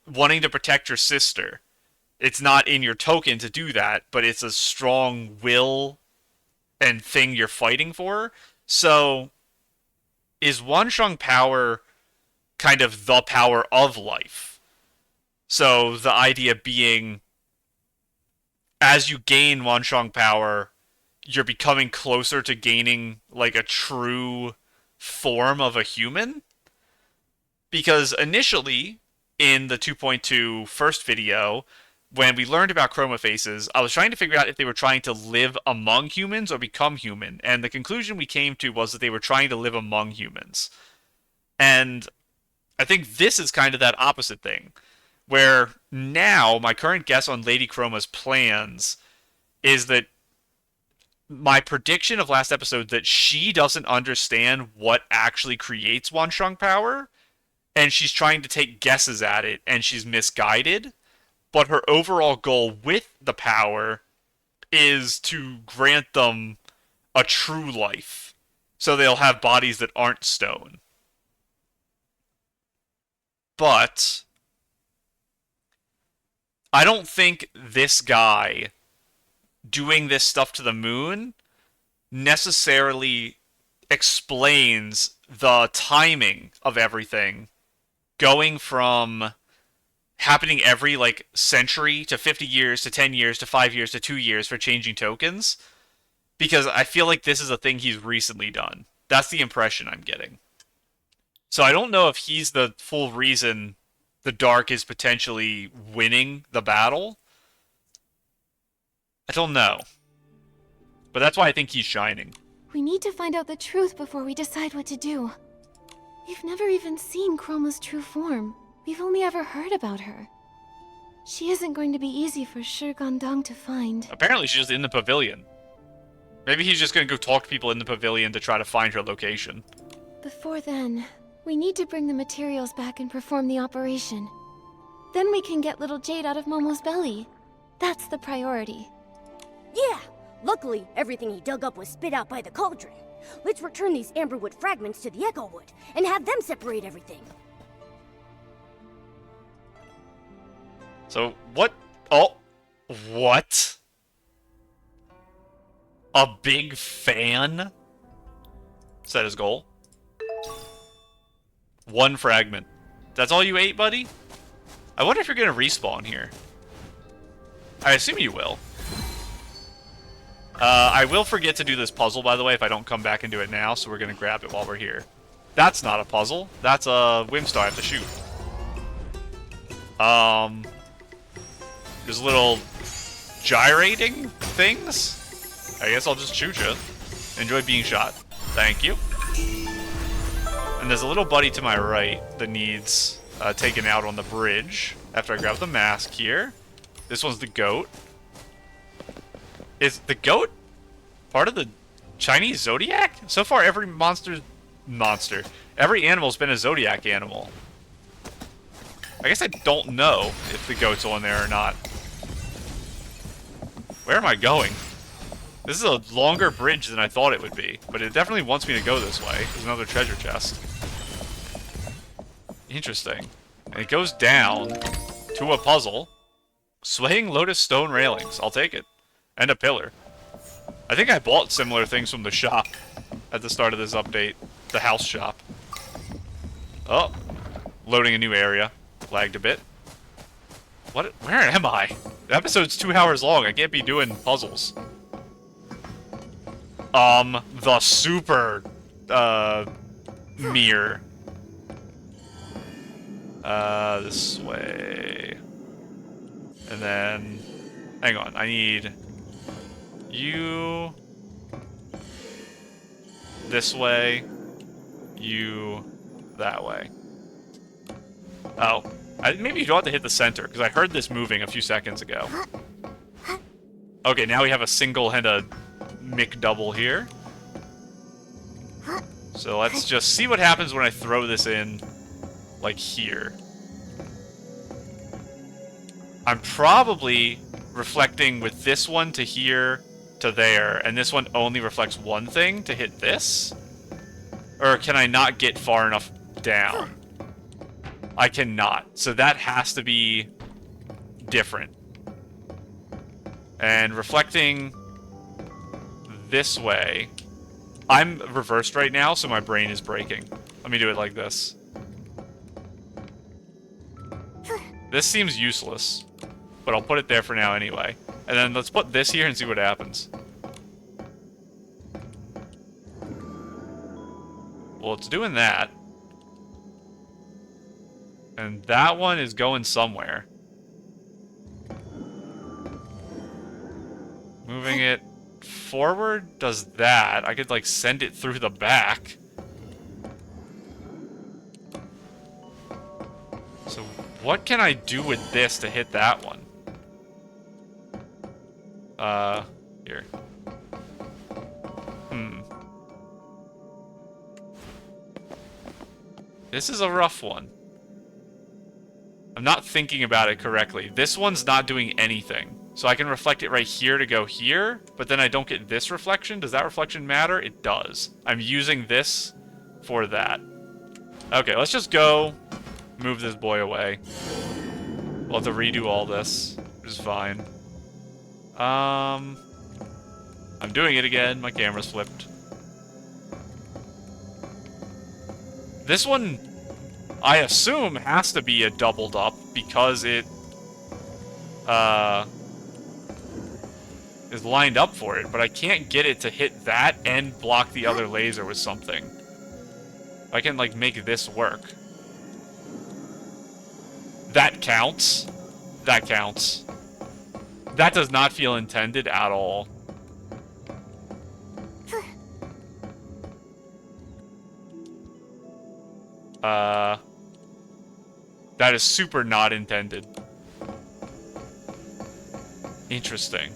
Wanting to protect your sister. It's not in your token to do that, but it's a strong will and thing you're fighting for. So, is Wanxiang power kind of the power of life? So, the idea being, as you gain Wanxiang power, you're becoming closer to gaining, like, a true form of a human? Because initially, in the 2.2 first video, when we learned about chroma faces, I was trying to figure out if they were trying to live among humans or become human, and the conclusion we came to was that they were trying to live among humans. And I think this is kind of that opposite thing, where now my current guess on Lady Chroma's plans is that my prediction of last episode that she doesn't understand what actually creates Wanxiang power, and she's trying to take guesses at it, and she's misguided. But her overall goal with the power is to grant them a true life. So they'll have bodies that aren't stone. But I don't think this guy doing this stuff to the moon necessarily explains the timing of everything going from happening every, like, century to 50 years to 10 years to 5 years to 2 years for changing tokens. Because I feel like this is a thing he's recently done. That's the impression I'm getting. So I don't know if he's the full reason the Dark is potentially winning the battle. I don't know. But that's why I think he's shining. We need to find out the truth before we decide what to do. We've never even seen Chroma's true form. We've only ever heard about her. She isn't going to be easy for Shi Gangang to find. Apparently she's just in the pavilion. Maybe he's just going to go talk to people in the pavilion to try to find her location. Before then, we need to bring the materials back and perform the operation. Then we can get little Jade out of Momo's belly. That's the priority. Yeah! Luckily, everything he dug up was spit out by the cauldron. Let's return these amberwood fragments to the Echo Wood and have them separate everything. So, what? Oh, what? A big fan? Is that his goal? 1 fragment. That's all you ate, buddy? I wonder if you're gonna respawn here. I assume you will. I will forget to do this puzzle, by the way, if I don't come back and do it now, so we're gonna grab it while we're here. That's not a puzzle. That's a Whimstar I have to shoot. There's little gyrating things? I guess I'll just shoot you. Enjoy being shot. Thank you. And there's a little buddy to my right that needs taken out on the bridge after I grab the mask here. This one's the goat. Is the goat part of the Chinese zodiac? So far, every every animal's been a zodiac animal. I guess I don't know if the goat's on there or not. Where am I going? This is a longer bridge than I thought it would be, but it definitely wants me to go this way. There's another treasure chest. Interesting. And it goes down to a puzzle. Swaying lotus stone railings. I'll take it. And a pillar. I think I bought similar things from the shop at the start of this update. The house shop. Oh. Loading a new area. Lagged a bit. What? Where am I? The episode's 2 hours long. I can't be doing puzzles. The super, mirror. This way. And then... Hang on, I need... You... This way. You... That way. Oh. Maybe you don't have to hit the center, because I heard this moving a few seconds ago. Okay, now we have a single and a McDouble here. So let's just see what happens when I throw this in, like, here. I'm probably reflecting with this one to here to there, and this one only reflects one thing to hit this? Or can I not get far enough down? I cannot. So that has to be different. And reflecting this way. I'm reversed right now, so my brain is breaking. Let me do it like this. This seems useless, but I'll put it there for now anyway. And then let's put this here and see what happens. Well, it's doing that. And that one is going somewhere. Moving it forward does that. I could, like, send it through the back. So what can I do with this to hit that one? Here. This is a rough one. I'm not thinking about it correctly. This one's not doing anything. So I can reflect it right here to go here, but then I don't get this reflection. Does that reflection matter? It does. I'm using this for that. Okay, let's just go move this boy away. We'll have to redo all this, which is fine. I'm doing it again. My camera's flipped. This one, I assume, has to be a doubled up because it, is lined up for it, but I can't get it to hit that and block the other laser with something. I can, like, make this work. That counts. That counts. That does not feel intended at all. That is super not intended. Interesting.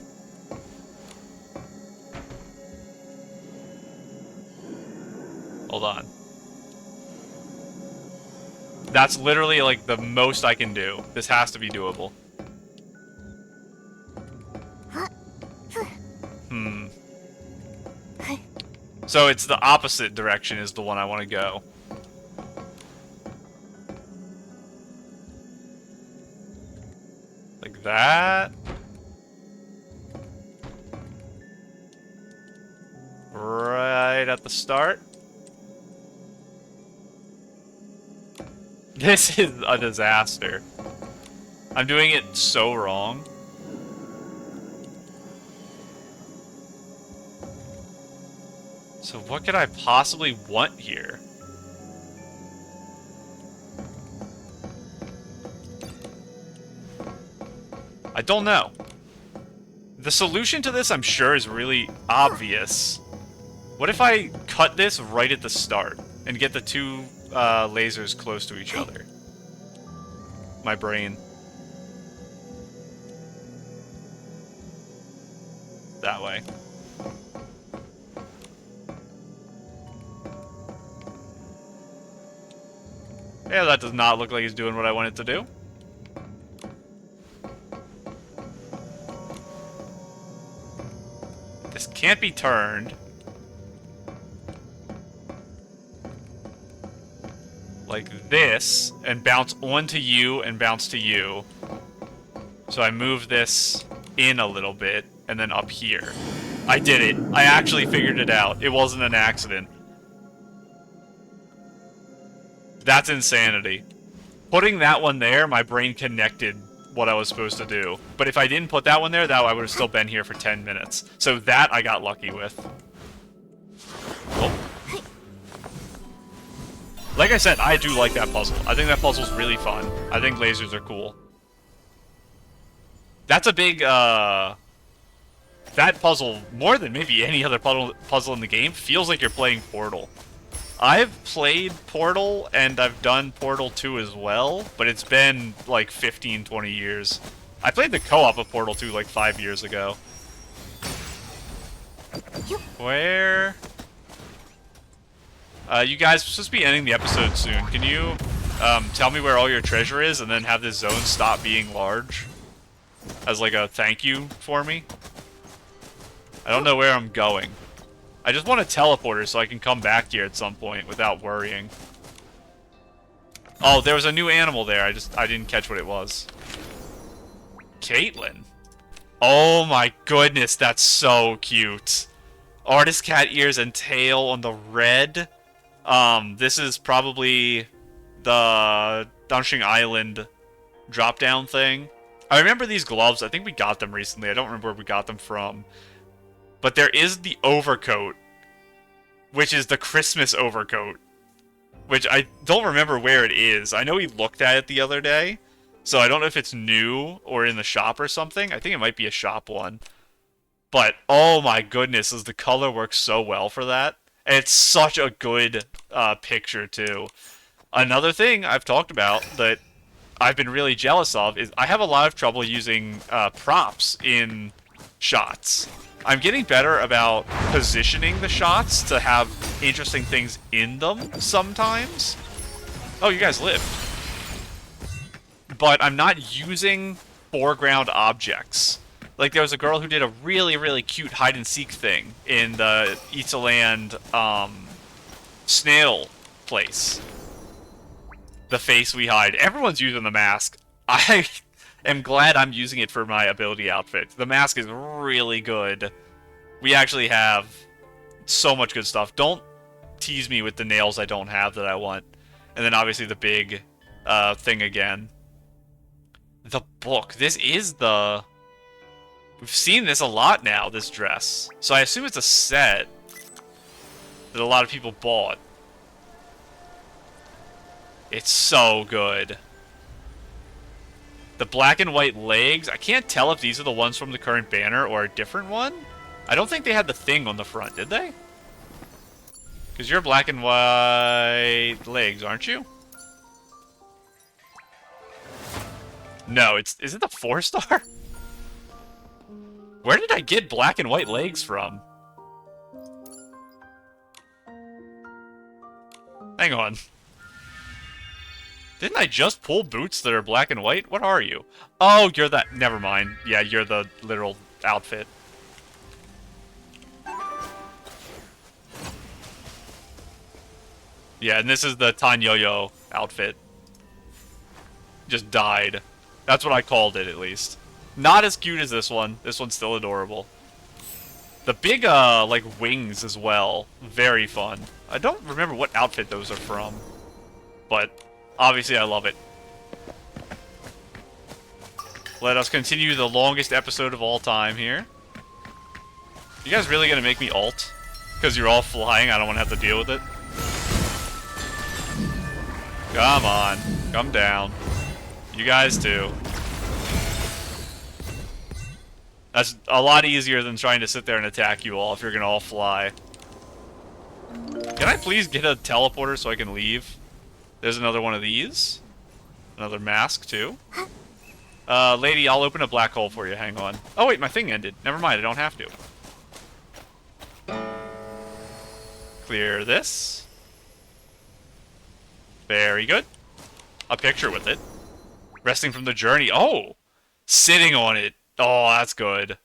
Hold on. That's literally, like, the most I can do. This has to be doable. So it's the opposite direction is the one I want to go. Like that. Right at the start. This is a disaster. I'm doing it so wrong. So what could I possibly want here? I don't know. The solution to this, I'm sure, is really obvious. What if I cut this right at the start and get the two lasers close to each other? My brain. That way. Yeah, that does not look like he's doing what I want it to do. can't be turned. Like this, and bounce onto you and bounce to you. So I move this in a little bit, and then up here. I did it. I actually figured it out. It wasn't an accident. That's insanity. Putting that one there, my brain connected what I was supposed to do. But if I didn't put that one there, that I would have still been here for 10 minutes. So that I got lucky with. Oh. Like I said, I do like that puzzle. I think that puzzle's really fun. I think lasers are cool. That's a big, that puzzle, more than maybe any other puzzle in the game, feels like you're playing Portal. I've played Portal, and I've done Portal 2 as well, but it's been like 15, 20 years. I played the co-op of Portal 2 like 5 years ago. Where? You guys, we're supposed to be ending the episode soon. Can you tell me where all your treasure is, and then have this zone stop being large? As like a thank you for me? I don't know where I'm going. I just want a teleporter so I can come back here at some point without worrying. Oh, there was a new animal there. I didn't catch what it was. Caitlin. Oh my goodness, that's so cute. Artist cat ears and tail on the red. This is probably the Wanxiang Island drop-down thing. I remember these gloves. I think we got them recently. I don't remember where we got them from. But there is the overcoat, which is the Christmas overcoat, which I don't remember where it is. I know we looked at it the other day, so I don't know if it's new or in the shop or something. I think it might be a shop one. But, oh my goodness, does the color work so well for that? And it's such a good picture, too. Another thing I've talked about that I've been really jealous of is I have a lot of trouble using props in shots. I'm getting better about positioning the shots to have interesting things in them sometimes. Oh, you guys lived. But I'm not using foreground objects. Like, there was a girl who did a really, really cute hide-and-seek thing in the Italand snail place. The face we hide. Everyone's using the mask. I am glad I'm using it for my ability outfit. The mask is really good. We actually have so much good stuff. Don't tease me with the nails I don't have that I want. And then obviously the big thing again. The book. This is the... We've seen this a lot now, this dress. So I assume it's a set that a lot of people bought. It's so good. The black and white legs. I can't tell if these are the ones from the current banner or a different one. I don't think they had the thing on the front, did they? Because you're black and white legs, aren't you? No, is it the 4-star? Where did I get black and white legs from? Hang on. Didn't I just pull boots that are black and white? What are you? Oh, you're that. Never mind. Yeah, you're the literal outfit. Yeah, and this is the Tanyoyo outfit. Just died. That's what I called it, at least. Not as cute as this one. This one's still adorable. The big, like, wings as well. Very fun. I don't remember what outfit those are from. But... obviously, I love it. Let us continue the longest episode of all time here. You guys really gonna make me ult? Because you're all flying, I don't want to have to deal with it. Come on. Come down. You guys too. That's a lot easier than trying to sit there and attack you all if you're gonna all fly. Can I please get a teleporter so I can leave? There's another one of these. Another mask, too. Lady, I'll open a black hole for you. Hang on. Oh, wait, my thing ended. Never mind, I don't have to. Clear this. Very good. A picture with it. Resting from the journey. Oh! Sitting on it. Oh, that's good.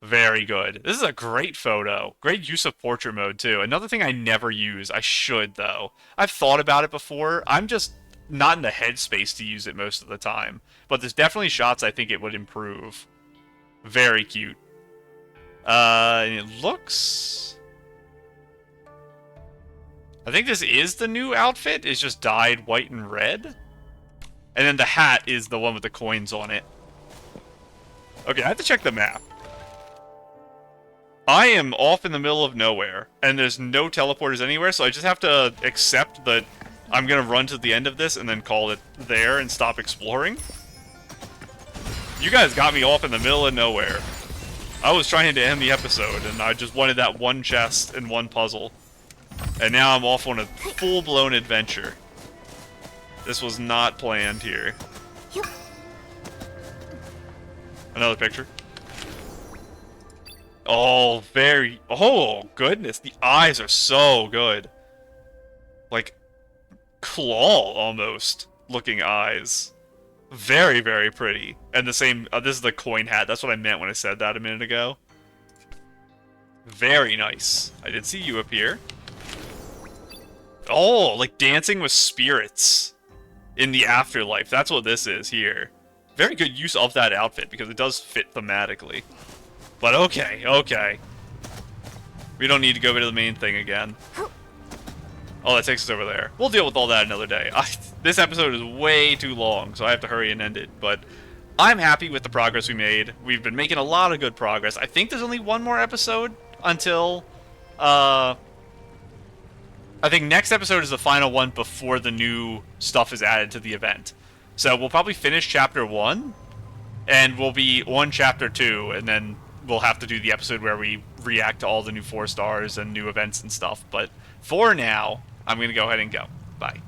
Very good. This is a great photo. Great use of portrait mode, too. Another thing I never use. I should, though. I've thought about it before. I'm just not in the headspace to use it most of the time. But there's definitely shots I think it would improve. Very cute. And it looks... I think this is the new outfit. It's just dyed white and red. And then the hat is the one with the coins on it. Okay, I have to check the map. I am off in the middle of nowhere, and there's no teleporters anywhere, so I just have to accept that I'm gonna run to the end of this and then call it there and stop exploring. You guys got me off in the middle of nowhere. I was trying to end the episode, and I just wanted that one chest and one puzzle. And now I'm off on a full-blown adventure. This was not planned here. Another picture. Oh, very... Oh, goodness. The eyes are so good. Like, claw, almost, looking eyes. Very, very pretty. And the same... this is the coin hat. That's what I meant when I said that a minute ago. Very nice. I did see you appear. Oh, like dancing with spirits in the afterlife. That's what this is here. Very good use of that outfit, because it does fit thematically. But okay, okay. We don't need to go to the main thing again. Oh, that takes us over there. We'll deal with all that another day. This episode is way too long, so I have to hurry and end it. But I'm happy with the progress we made. We've been making a lot of good progress. I think there's only one more episode until... I think next episode is the final one before the new stuff is added to the event. So we'll probably finish Chapter 1, and we'll be on Chapter 2, and then we'll have to do the episode where we react to all the new 4 stars and new events and stuff. But for now, I'm going to go ahead and go. Bye.